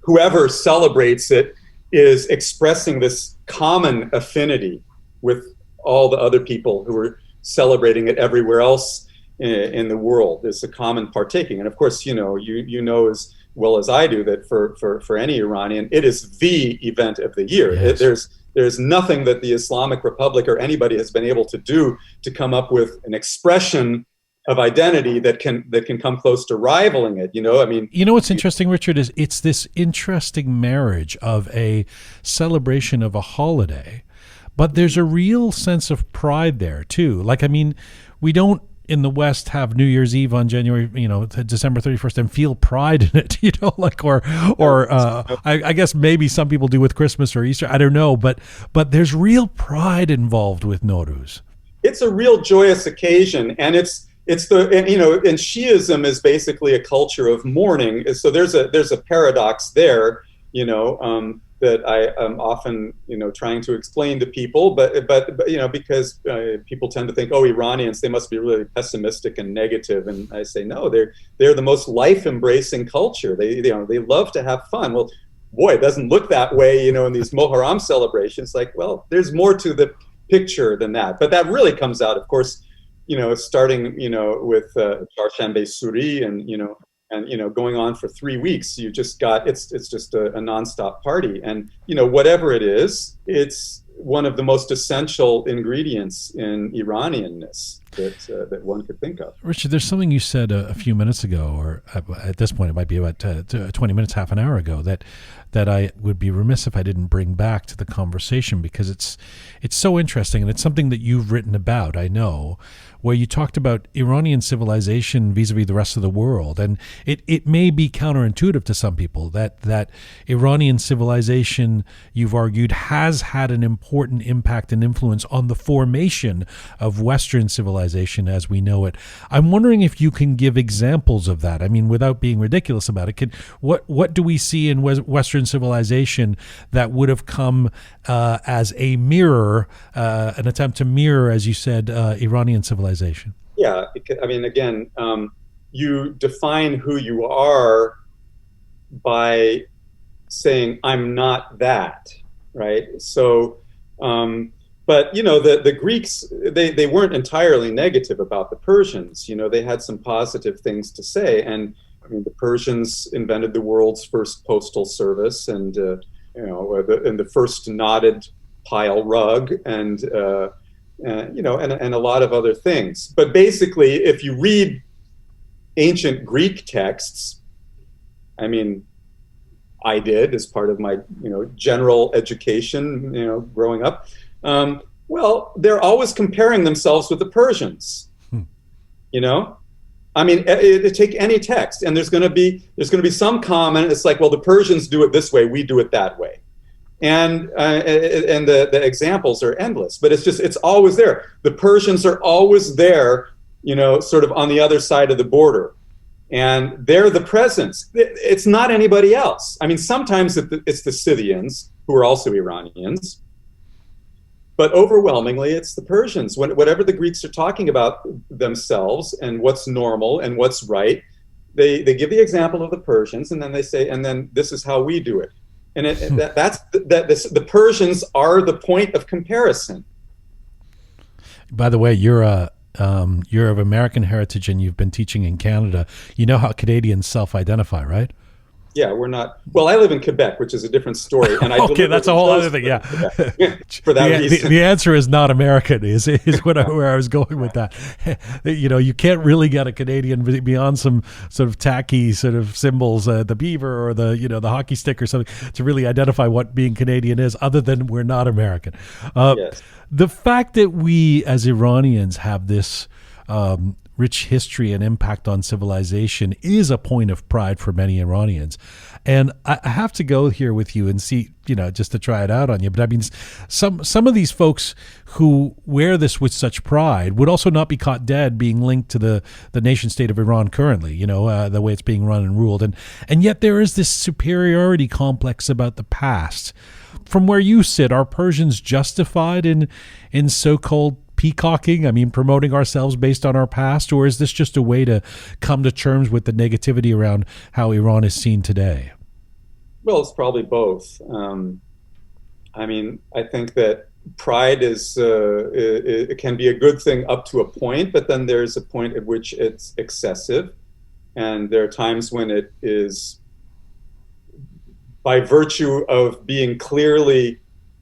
whoever celebrates it is expressing this common affinity with all the other people who are celebrating it everywhere else in the world. It's a common partaking. And of course, you know as well as I do that for any Iranian, it is the event of the year. Yes. There's nothing that the Islamic Republic or anybody has been able to do to come up with an expression of identity that can come close to rivaling it. What's interesting, Richard, is it's this interesting marriage of a celebration of a holiday, but there's a real sense of pride there too. We don't in the West have New Year's Eve on December 31st and feel pride in it, I guess maybe some people do with Christmas or Easter. I don't know, but there's real pride involved with Nowruz. It's a real joyous occasion, and and Shiism is basically a culture of mourning. So there's a paradox there, that I am often, trying to explain to people, but because people tend to think, oh, Iranians, they must be really pessimistic and negative. And I say, no, they're the most life-embracing culture. They love to have fun. Well, boy, it doesn't look that way, in these Moharram celebrations. Well, there's more to the picture than that. But that really comes out, of course, starting, with Charshanbe Suri and going on for 3 weeks. You just got, it's just a nonstop party. And, whatever it is, it's one of the most essential ingredients in Iranianness that one could think of. Richard, there's something you said a few minutes ago, or at this point it might be about 20 minutes, half an hour ago, that I would be remiss if I didn't bring back to the conversation, because it's so interesting, and it's something that you've written about, I know, where you talked about Iranian civilization vis-a-vis the rest of the world. And it may be counterintuitive to some people that Iranian civilization, you've argued, has had an important impact and influence on the formation of Western civilization as we know it. I'm wondering if you can give examples of that. I mean, without being ridiculous about it, what do we see in Western civilization that would have come as a mirror, an attempt to mirror, as you said, Iranian civilization? Yeah, I mean, again, you define who you are by saying, I'm not that, right? So, but, you know, the Greeks, they weren't entirely negative about the Persians. You know, they had some positive things to say. And I mean, the Persians invented the world's first postal service, and, you know, the first knotted pile rug, and, you know, and a lot of other things. But basically, if you read ancient Greek texts, I mean, I did as part of my, you know, general education, you know, growing up. Well, they're always comparing themselves with the Persians. You know, I mean, take any text, and there's going to be some comment. It's like, well, the Persians do it this way, we do it that way. And the examples are endless, but it's always there. The Persians are always there, you know, sort of on the other side of the border, and they're the presence. It's not anybody else. I mean, sometimes it's the Scythians, who are also Iranians, but overwhelmingly it's the Persians. Whatever the Greeks are talking about themselves and what's normal and what's right, they give the example of the Persians, and then they say, and then this is how we do it. And the Persians are the point of comparison. By the way, you're of American heritage, and you've been teaching in Canada. You know how Canadians self-identify, right? Yeah, we're not. Well, I live in Quebec, which is a different story. And okay, that's a whole other thing. Yeah, for that reason. The answer is not American. Is where I was going with that. You know, you can't really get a Canadian beyond some sort of tacky sort of symbols, the beaver or the hockey stick or something, to really identify what being Canadian is, other than we're not American. Yes. The fact that we as Iranians have this rich history and impact on civilization is a point of pride for many Iranians. And I have to go here with you and see, you know, just to try it out on you. But I mean, some of these folks who wear this with such pride would also not be caught dead being linked to the nation state of Iran currently, you know, the way it's being run and ruled. And yet there is this superiority complex about the past. From where you sit, are Persians justified in so-called peacocking? I mean, promoting ourselves based on our past, or is this just a way to come to terms with the negativity around how Iran is seen today? Well, it's probably both. I mean, I think that pride it can be a good thing up to a point, but then there's a point at which it's excessive, and there are times when it is, by virtue of being clearly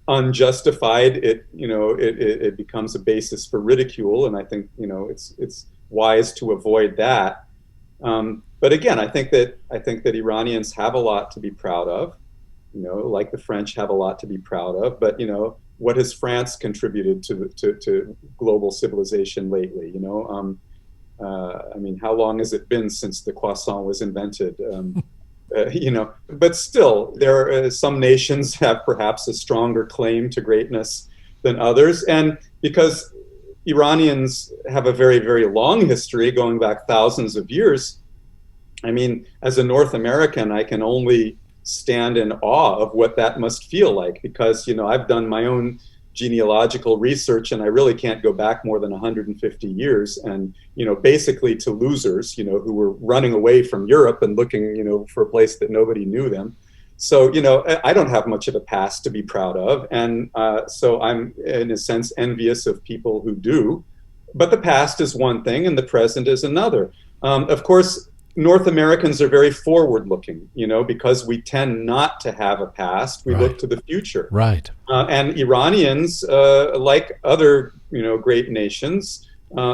unjustified, it becomes a basis for ridicule, and I think, you know, it's wise to avoid that. But again, I think that Iranians have a lot to be proud of, you know, like the French have a lot to be proud of. But, you know, what has France contributed to global civilization lately? You know, I mean, how long has it been since the croissant was invented? You know, but still, some nations have perhaps a stronger claim to greatness than others. And because Iranians have a very, very long history going back thousands of years, I mean, as a North American, I can only stand in awe of what that must feel like, because, you know, I've done my own genealogical research, and I really can't go back more than 150 years, and, you know, basically to losers, you know, who were running away from Europe and looking, you know, for a place that nobody knew them. So, you know, I don't have much of a past to be proud of, and so I'm in a sense envious of people who do. But the past is one thing and the present is another. Of course, North Americans are very forward-looking, because we tend not to have a past. We look to the future. Right. And Iranians, like other, great nations,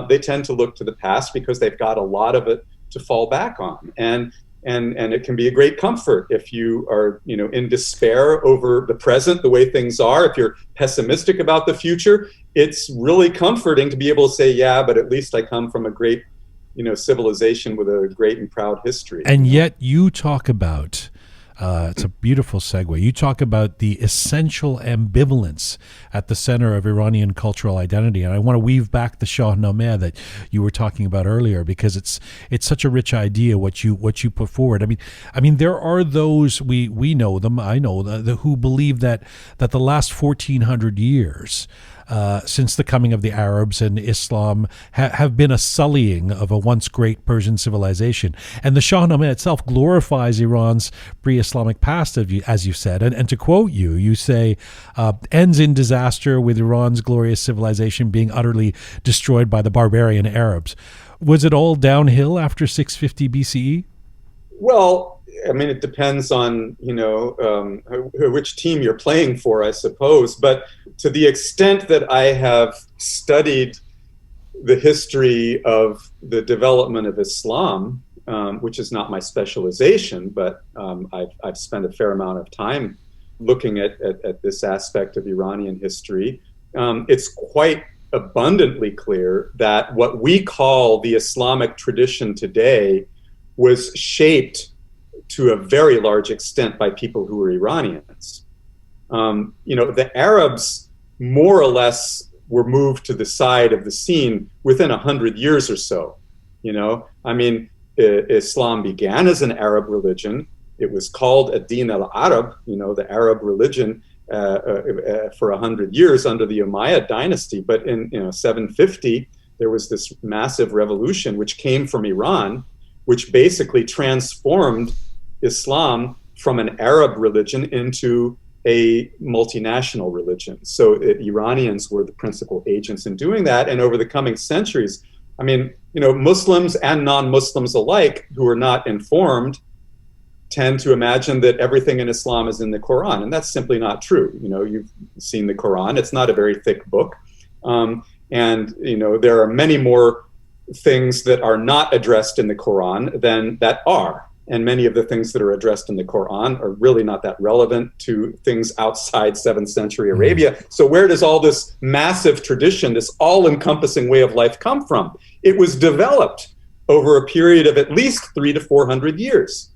they tend to look to the past because they've got a lot of it to fall back on. And it can be a great comfort if you are, in despair over the present, the way things are. If you're pessimistic about the future, it's really comforting to be able to say, yeah, but at least I come from a great, civilization with a great and proud history. And yet you talk about, it's a beautiful segue, you talk about the essential ambivalence at the center of Iranian cultural identity. And I want to weave back the Shahnameh that you were talking about earlier, because it's such a rich idea what you put forward. I mean, there are those, we know them, I know who believe that the last 1400 years since the coming of the Arabs and Islam have been a sullying of a once great Persian civilization. And the Shahnameh itself glorifies Iran's pre-Islamic past, as you said. And to quote you say, ends in disaster with Iran's glorious civilization being utterly destroyed by the barbarian Arabs. Was it all downhill after 650 BCE? Well, it depends on, which team you're playing for, I suppose. But to the extent that I have studied the history of the development of Islam, which is not my specialization, but I've spent a fair amount of time looking at this aspect of Iranian history, it's quite abundantly clear that what we call the Islamic tradition today was shaped to a very large extent by people who were Iranians. The Arabs more or less were moved to the side of the scene within 100 years or so. Islam began as an Arab religion. It was called ad-Din al-Arab, the Arab religion, for 100 years under the Umayyad dynasty. But in 750, there was this massive revolution which came from Iran, which basically transformed Islam from an Arab religion into a multinational religion. So Iranians were the principal agents in doing that. And over the coming centuries, Muslims and non-Muslims alike who are not informed tend to imagine that everything in Islam is in the Quran. And that's simply not true. You've seen the Quran. It's not a very thick book. There are many more things that are not addressed in the Quran than that are. And many of the things that are addressed in the Quran are really not that relevant to things outside 7th century Arabia. So where does all this massive tradition, this all-encompassing way of life come from? It was developed over a period of at least 300 to 400 years.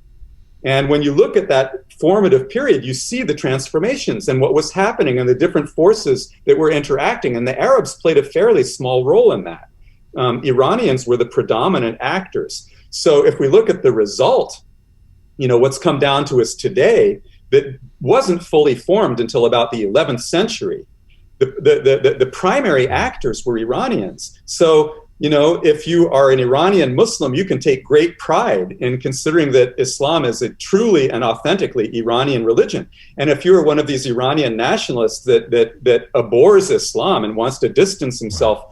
And when you look at that formative period, you see the transformations and what was happening and the different forces that were interacting. And the Arabs played a fairly small role in that. Iranians were the predominant actors. So if we look at the result, what's come down to us today, that wasn't fully formed until about the 11th century. The primary actors were Iranians. So, if you are an Iranian Muslim, you can take great pride in considering that Islam is a truly and authentically Iranian religion. And if you're one of these Iranian nationalists that abhors Islam and wants to distance himself,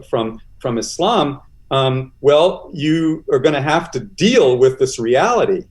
from Islam, you are going to have to deal with this reality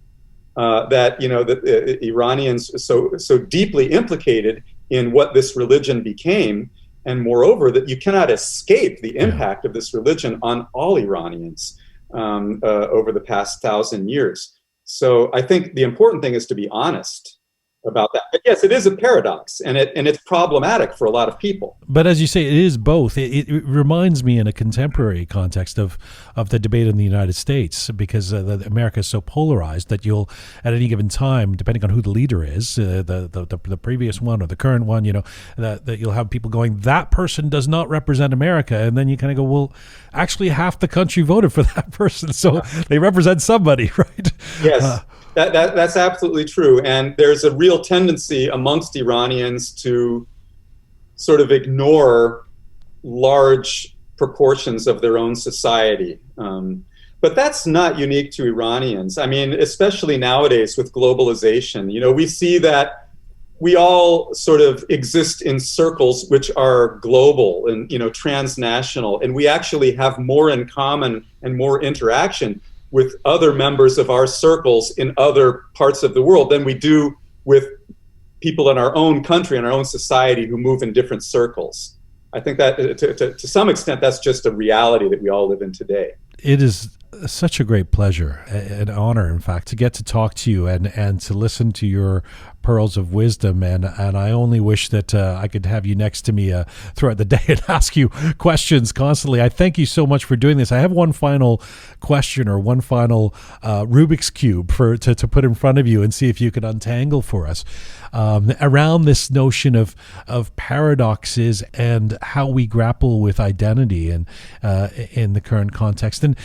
that the Iranians are so deeply implicated in what this religion became, and moreover that you cannot escape the impact of this religion on all Iranians over the past 1,000 years. So I think the important thing is to be honest about that. But yes, it is a paradox, and it's problematic for a lot of people. But as you say, it is both. It reminds me in a contemporary context of the debate in the United States, because America is so polarized that you'll, at any given time, depending on who the leader is, the previous one or the current one, that you'll have people going, that person does not represent America. And then you kind of go, well, actually half the country voted for that person, so they represent somebody, right? Yes. That's absolutely true. And there's a real tendency amongst Iranians to sort of ignore large proportions of their own society. But that's not unique to Iranians. Especially nowadays with globalization, we see that we all sort of exist in circles which are global and, transnational, and we actually have more in common and more interaction with other members of our circles in other parts of the world than we do with people in our own country, in our own society, who move in different circles. I think that to some extent, that's just a reality that we all live in today. It is such a great pleasure, an honor, in fact, to get to talk to you and to listen to your pearls of wisdom. And I only wish that I could have you next to me throughout the day and ask you questions constantly. I thank you so much for doing this. I have one final question, or one final Rubik's Cube to put in front of you and see if you can untangle for us around this notion of paradoxes and how we grapple with identity and in the current context. And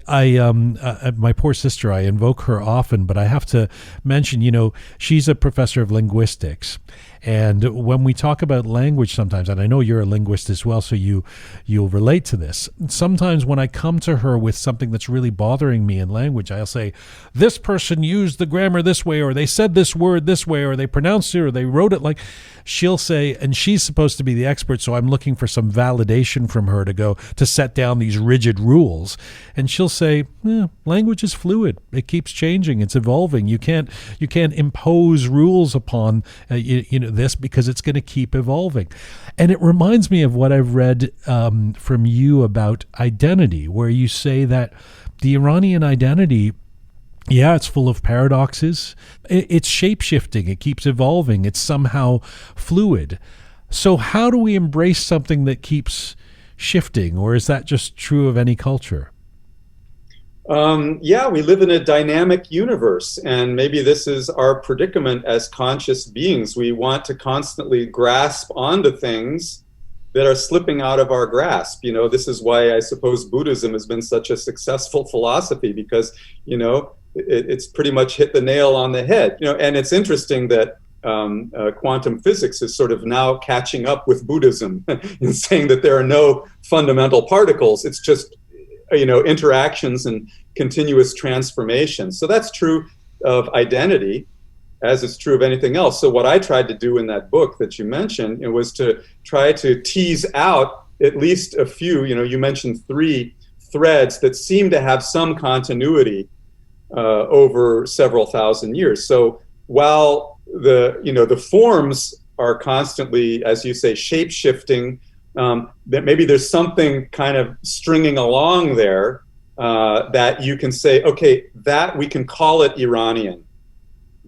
my poor sister, I invoke her often, but I have to mention, she's a professor of linguistics. And when we talk about language sometimes, and I know you're a linguist as well, so you'll relate to this. Sometimes when I come to her with something that's really bothering me in language, I'll say, this person used the grammar this way, or they said this word this way, or they pronounced it, or they wrote it like, she'll say, and she's supposed to be the expert, so I'm looking for some validation from her to set down these rigid rules. And she'll say, language is fluid. It keeps changing. It's evolving. You can't impose rules upon this, because it's going to keep evolving. And it reminds me of what I've read from you about identity, where you say that the Iranian identity, it's full of paradoxes. It's shape-shifting. It keeps evolving. It's somehow fluid. So how do we embrace something that keeps shifting, or is that just true of any culture? We live in a dynamic universe, and maybe this is our predicament as conscious beings. We want to constantly grasp onto things that are slipping out of our grasp. This is why I suppose Buddhism has been such a successful philosophy, because, it's pretty much hit the nail on the head. And it's interesting that quantum physics is sort of now catching up with Buddhism in saying that there are no fundamental particles. It's just interactions and continuous transformation. So that's true of identity, as it's true of anything else. So what I tried to do in that book that you mentioned, it was to try to tease out at least a few, you mentioned 3 threads that seem to have some continuity over several thousand years. So while the forms are constantly, as you say, shape-shifting, that maybe there's something kind of stringing along there that you can say, okay, that we can call it Iranian.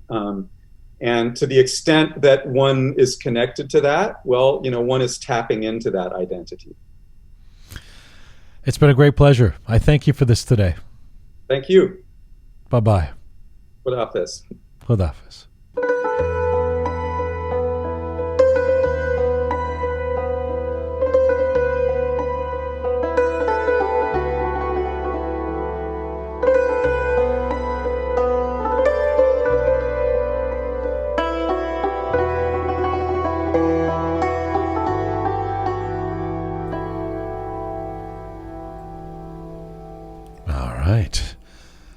And to the extent that one is connected to that, well, one is tapping into that identity. It's been a great pleasure. I thank you for this today. Thank you. Bye-bye. Khudafis. Khudafis.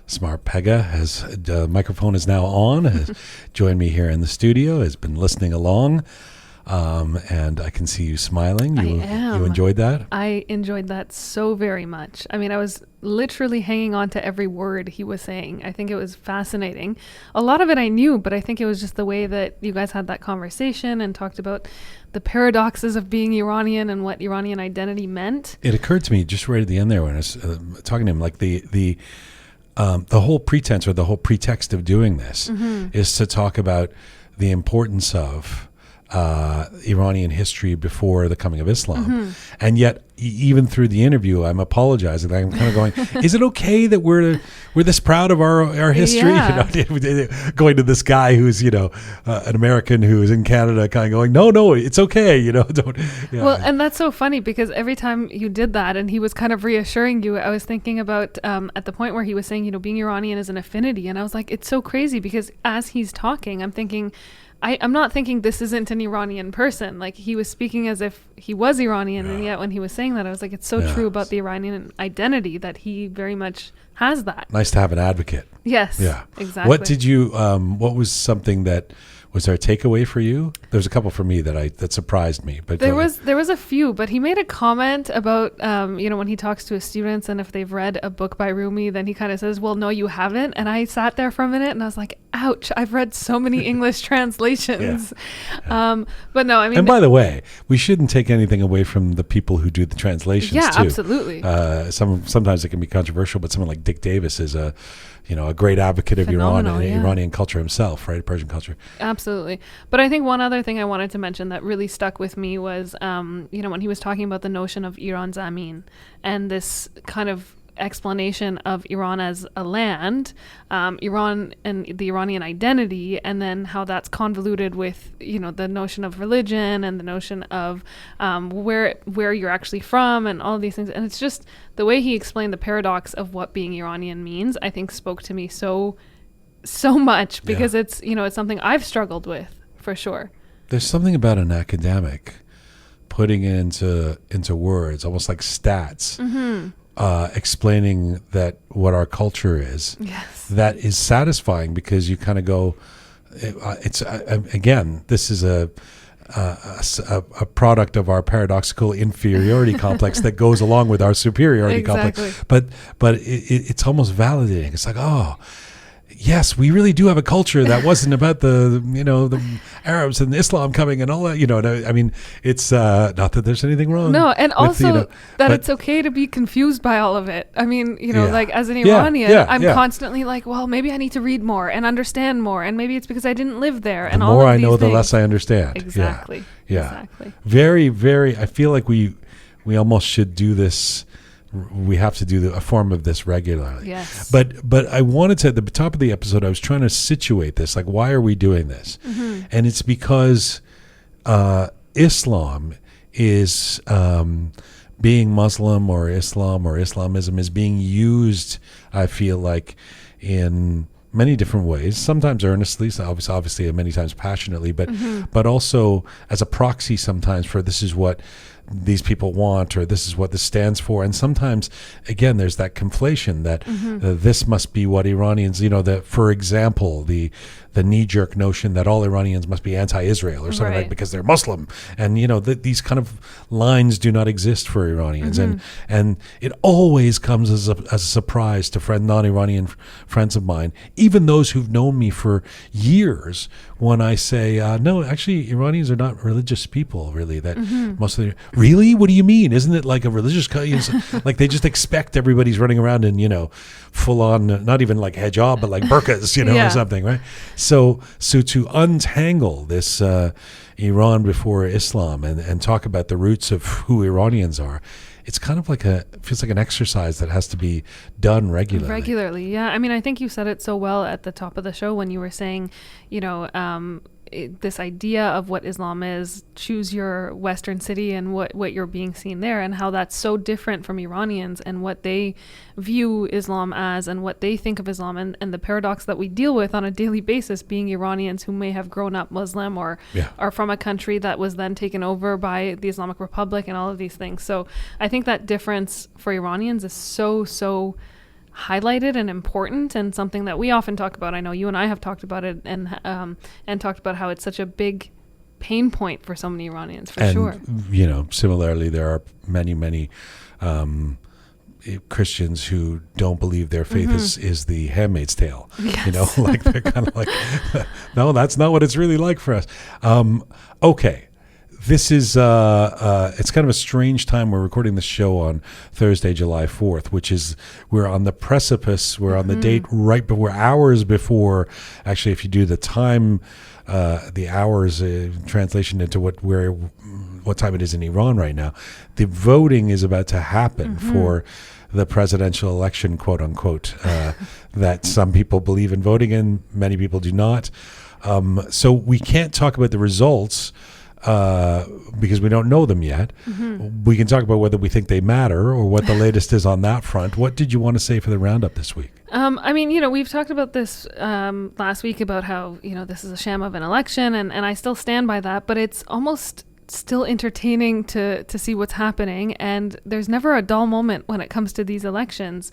Smart Pegah the microphone is now on, has joined me here in the studio, has been listening along, and I can see you smiling. You enjoyed that? I enjoyed that so very much. I mean, I was literally hanging on to every word he was saying. I think it was fascinating. A lot of it I knew, but I think it was just the way that you guys had that conversation and talked about the paradoxes of being Iranian and what Iranian identity meant. It occurred to me just right at the end there when I was talking to him, like the whole pretense or the whole pretext of doing this is to talk about the importance of Iranian history before the coming of Islam. And yet, even through the interview, I'm apologizing. I'm kind of going, is it okay that we're this proud of our history? Yeah. Going to this guy who's, an American who's in Canada kind of going, no, it's okay. Don't. Yeah. Well, and that's so funny because every time you did that and he was kind of reassuring you, I was thinking about at the point where he was saying, being Iranian is an affinity. And I was like, it's so crazy because as he's talking, I'm thinking, I'm not thinking this isn't an Iranian person. Like he was speaking as if he was Iranian, and yet when he was saying that, I was like, it's so true about the Iranian identity that he very much has that. Nice to have an advocate. Yes. Yeah. Exactly. What did you? What was something that Was there a takeaway for you? There's a couple for me that surprised me. But there was a few, but he made a comment about when he talks to his students, and if they've read a book by Rumi, then he kind of says, well, no, you haven't. And I sat there for a minute and I was like, ouch, I've read so many English translations. Yeah. But no, I mean, and by the way, we shouldn't take anything away from the people who do the translations yeah, too. Absolutely. Sometimes it can be controversial, but someone like Dick Davis is a great advocate of Iran and Iranian culture himself, right? Persian culture. Absolutely. But I think one other thing I wanted to mention that really stuck with me was, when he was talking about the notion of Iran Zamin and this kind of explanation of Iran as a land, Iran and the Iranian identity, and then how that's convoluted with, the notion of religion and the notion of where you're actually from and all of these things. And it's just the way he explained the paradox of what being Iranian means, I think spoke to me so much, because it's something I've struggled with for sure. There's something about an academic putting it into words, almost like stats. Mm-hmm. Explaining that what our culture is, yes, that is satisfying, because you kind of go, it's again, this is a product of our paradoxical inferiority complex that goes along with our superiority complex. But it's almost validating. It's like, oh, yes, we really do have a culture that wasn't about the Arabs and Islam coming and all that. I mean, it's not that there's anything wrong. No, and with, also that it's okay to be confused by all of it. I mean, like as an Iranian, I'm constantly like, well, maybe I need to read more and understand more, and maybe it's because I didn't live there. And the all more of I these know, the things. less I understand. Exactly. Yeah. Exactly. Very, very. I feel like we almost should do this. We have to do a form of this regularly. Yes. But I wanted to, at the top of the episode, I was trying to situate this. Like, why are we doing this? Mm-hmm. And it's because Islam is being Muslim, or Islam or Islamism is being used, I feel like, in many different ways, sometimes earnestly, so obviously many times passionately, but also as a proxy sometimes for this is what these people want, or this is what this stands for. And sometimes, again, there's that conflation that this must be what Iranians, for example, the knee-jerk notion that all Iranians must be anti-Israel or something, right, like because they're Muslim. And, these kind of lines do not exist for Iranians. And it always comes as a surprise to non-Iranian friends of mine, even those who've known me for years, when I say, no, actually, Iranians are not religious people, really. That mostly, really? What do you mean? Isn't it like a religious, like they just expect everybody's running around in, full on, not even like hijab, but like burqas, or something, right? So to untangle this Iran before Islam and talk about the roots of who Iranians are, it's kind of like feels like an exercise that has to be done regularly. Yeah. I mean, I think you said it so well at the top of the show when you were saying, this idea of what Islam is, choose your Western city and what you're being seen there, and how that's so different from Iranians and what they view Islam as and what they think of Islam, and the paradox that we deal with on a daily basis, being Iranians who may have grown up Muslim or are from a country that was then taken over by the Islamic Republic and all of these things. So I think that difference for Iranians is so highlighted and important, and something that we often talk about. I know you and I have talked about it, and talked about how it's such a big pain point for so many Iranians, for sure. Similarly, there are many Christians who don't believe their faith is the Handmaid's Tale. Yes. Like they're kind of like, no, that's not what it's really like for us. Okay. This is, it's kind of a strange time. We're recording this show on Thursday, July 4th, which is, we're on the precipice. We're on the date right before, hours before, actually, if you do the time, the hours translation into what time it is in Iran right now, the voting is about to happen for the presidential election, quote unquote, that some people believe in voting in, many people do not. So we can't talk about the results because we don't know them yet. We can talk about whether we think they matter or what the latest is on that front. What did you want to say for the roundup this week? I mean, we've talked about this last week about how, this is a sham of an election, and I still stand by that, but it's almost still entertaining to see what's happening, and there's never a dull moment when it comes to these elections.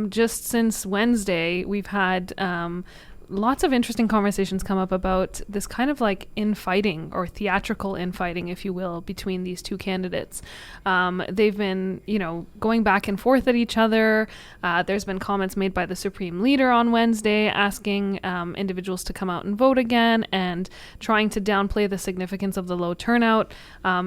Just since Wednesday, we've had lots of interesting conversations come up about this kind of like infighting or theatrical infighting, if you will, between these two candidates. They've been, going back and forth at each other. There's been comments made by the Supreme Leader on Wednesday asking individuals to come out and vote again and trying to downplay the significance of the low turnout,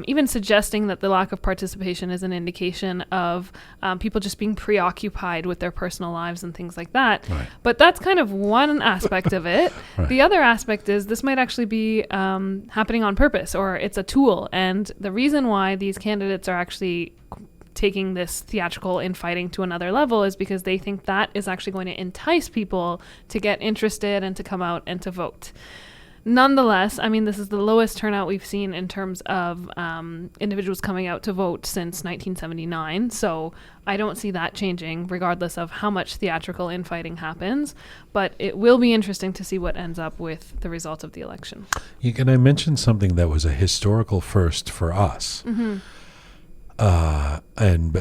even suggesting that the lack of participation is an indication of people just being preoccupied with their personal lives and things like that. Right. But that's kind of one aspect of it. Right. The other aspect is this might actually be happening on purpose, or it's a tool. And the reason why these candidates are actually taking this theatrical infighting to another level is because they think that is actually going to entice people to get interested and to come out and to vote. Nonetheless, I mean, this is the lowest turnout we've seen in terms of individuals coming out to vote since 1979. So I don't see that changing regardless of how much theatrical infighting happens. But it will be interesting to see what ends up with the results of the election. Can I mention something that was a historical first for us? Mm-hmm. And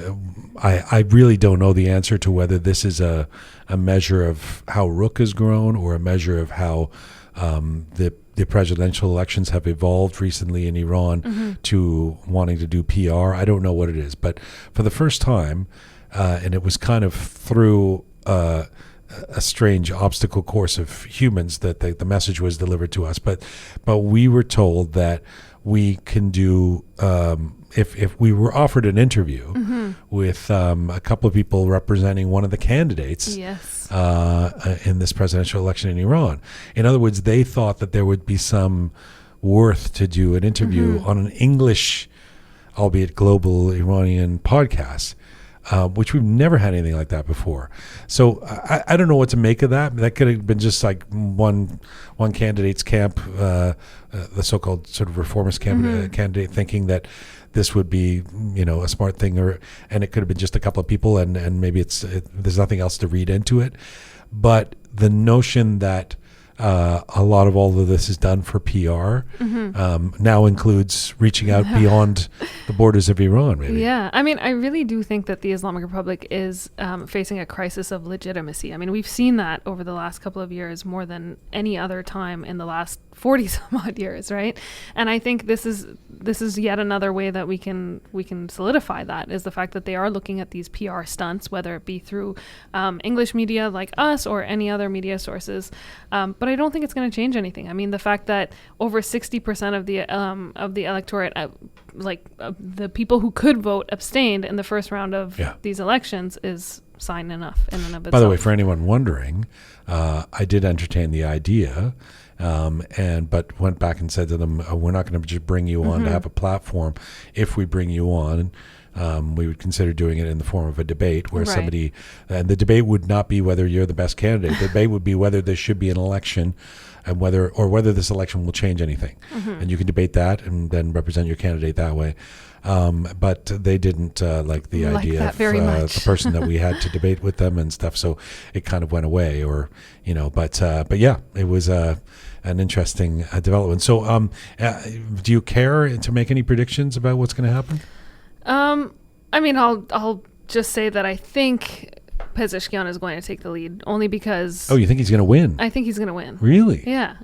I really don't know the answer to whether this is a measure of how Roqe has grown or a measure of how the presidential elections have evolved recently in Iran to wanting to do PR. I don't know what it is, but for the first time, and it was kind of through a strange obstacle course of humans that the message was delivered to us. But we were told that we can do, if we were offered an interview with a couple of people representing one of the candidates in this presidential election in Iran. In other words, they thought that there would be some worth to do an interview on an English, albeit global Iranian podcast, which we've never had anything like that before. So I don't know what to make of that. That could have been just like one candidate's camp, the so-called sort of reformist candidate thinking that this would be, a smart thing, and it could have been just a couple of people, and maybe there's nothing else to read into it. But the notion that a lot of all of this is done for PR now includes reaching out beyond the borders of Iran, maybe. Yeah. I mean, I really do think that the Islamic Republic is facing a crisis of legitimacy. I mean, we've seen that over the last couple of years more than any other time in the last 40 some odd years, right? And I think this is yet another way that we can solidify that, is the fact that they are looking at these PR stunts, whether it be through English media like us or any other media sources. But I don't think it's going to change anything. I mean, the fact that over 60% of the electorate, the people who could vote, abstained in the first round of these elections is sign enough in and of itself. By the way, for anyone wondering, I did entertain the idea, but went back and said to them, we're not going to just bring you on to have a platform. If we bring you on, we would consider doing it in the form of a debate where somebody, and the debate would not be whether you're the best candidate. The debate would be whether there should be an election, and whether this election will change anything. And you can debate that and then represent your candidate that way. But they didn't like the idea of the person that we had to debate with them and stuff. So it kind of went away, but yeah, it was an interesting development. So do you care to make any predictions about what's going to happen? I mean, I'll just say that I think Pezeshkian is going to take the lead, only because... Oh, you think he's going to win? I think he's going to win. Really? Yeah.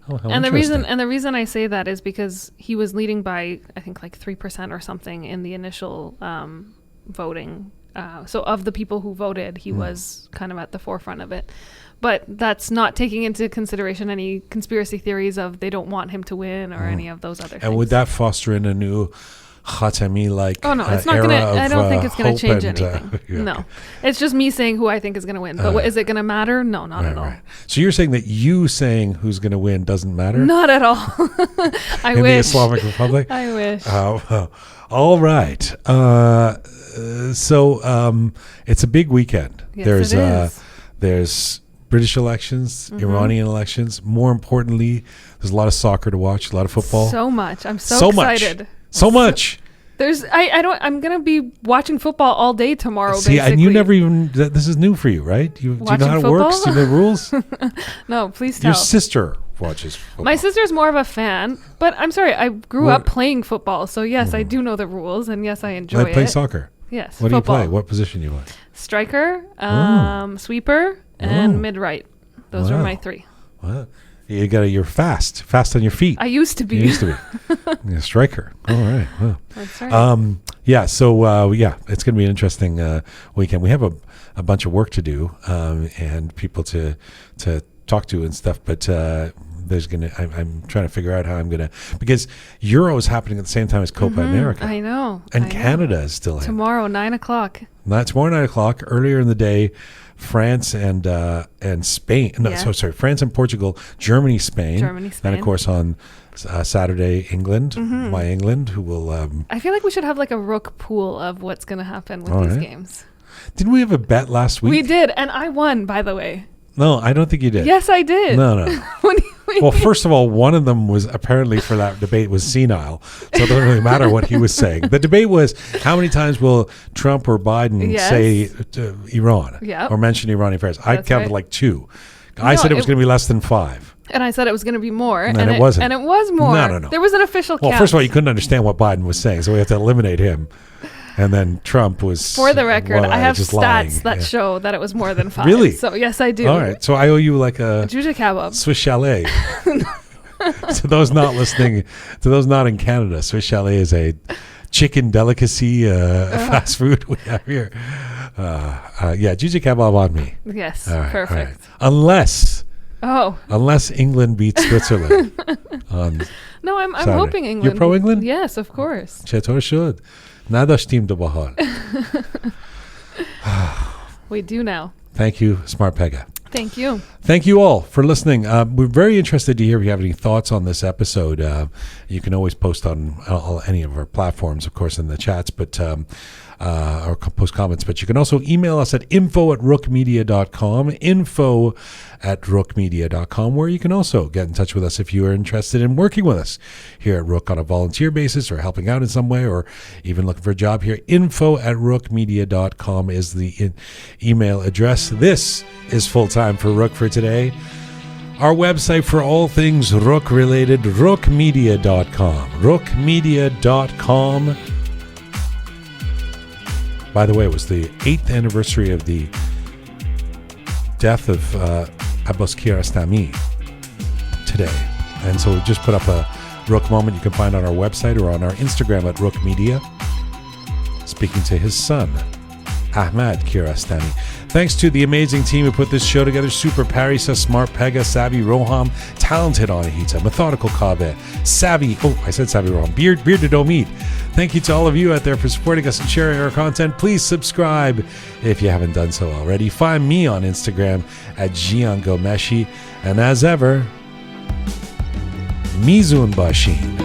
Oh, how and the reason I say that is because he was leading by, I think, like 3% or something in the initial voting. So of the people who voted, he was kind of at the forefront of it. But that's not taking into consideration any conspiracy theories of they don't want him to win or any of those other things. And would that foster in a new Khatami-like Oh no, it's not era gonna. I don't think it's gonna change and, anything. No, it's just me saying who I think is gonna win. But is it gonna matter? No, not at all. Right. So you're saying that you saying who's gonna win doesn't matter? Not at all. I in wish. the Islamic Republic. I wish. All right. So it's a big weekend. Yes, it is. There's British elections, Iranian elections. More importantly, there's a lot of soccer to watch, a lot of football. So much. I'm so excited. So much. I'm going to be watching football all day tomorrow, See, basically. and you never even, this is new for you, right? Do you know how it works? Do you know the rules? No, please tell. Your sister watches football. My sister's more of a fan, but I'm sorry, I grew up playing football, so yes, I do know the rules, and yes, I enjoy it. I play soccer. Yes, What football. do you play? What position do you play? Striker, sweeper, and mid-right. Those are my three. Well, you're fast on your feet. I used to be. You used to be. You're a striker. All right. Well, That's right. yeah. So it's going to be an interesting weekend. We have a bunch of work to do and people to talk to and stuff. But I'm trying to figure out how I'm gonna, because Euro is happening at the same time as Copa America. I know. And Canada is still in. Tomorrow, 9:00. Not tomorrow 9:00. Earlier in the day, France and Spain. No, Yeah. so sorry. France and Portugal, Germany, Spain. And of course on Saturday, England, my England, who will. I feel like we should have like a Roqe pool of what's going to happen with these games. Didn't we have a bet last week? We did, and I won, by the way. No, I don't think you did. Yes, I did. No. What do you mean? Well, first of all, one of them was apparently for that debate was senile, so it doesn't really matter what he was saying. The debate was how many times will Trump or Biden say Iran or mention Iranian affairs. I counted like 2. I said it was going to be less than 5. And I said it was going to be more. And it wasn't. And it was more. No. There was an official count. Well, first of all, you couldn't understand what Biden was saying, so we have to eliminate him. And then Trump was... For the record, I have just stats lying. that show that it was more than 5. Really? So, yes, I do. All right. So I owe you like a... Juja kebab. Swiss chalet. To those not listening, to those not in Canada, Swiss chalet is a chicken delicacy fast food we have here. Juja kebab on me. Yes, all right, perfect. All right. Unless England beats Switzerland. No, I'm hoping England. You're pro-England? Yes, of course. چطور شد؟ نداشتیم دو بحال. We do now. Thank you, Smart Pegah. Thank you. Thank you all for listening. We're very interested to hear if you have any thoughts on this episode. You can always post on any of our platforms, of course, in the chats, but or post comments. But you can also email us at info@roqemedia.com, info@roqemedia.com, where you can also get in touch with us if you are interested in working with us here at Roqe on a volunteer basis or helping out in some way or even looking for a job here. info@roqemedia.com is the email address. This is Full Time for Roqe for today. Our website for all things Roqe related, roqemedia.com. roqemedia.com. By the way, it was the 8th anniversary of the death of Abbas Kiarostami today. And so we just put up a Roqe moment you can find on our website or on our Instagram at Roqe Media, speaking to his son, Ahmad Kiarostami. Thanks to the amazing team who put this show together: Super Parisa, Smart Pegah, Savvy Roham, Talented Anahita, Methodical Kabe, Savvy, Roham, Bearded Omid. Thank you to all of you out there for supporting us and sharing our content. Please subscribe if you haven't done so already. Find me on Instagram at Jian Gomeshi. And as ever, Mizun Bashin.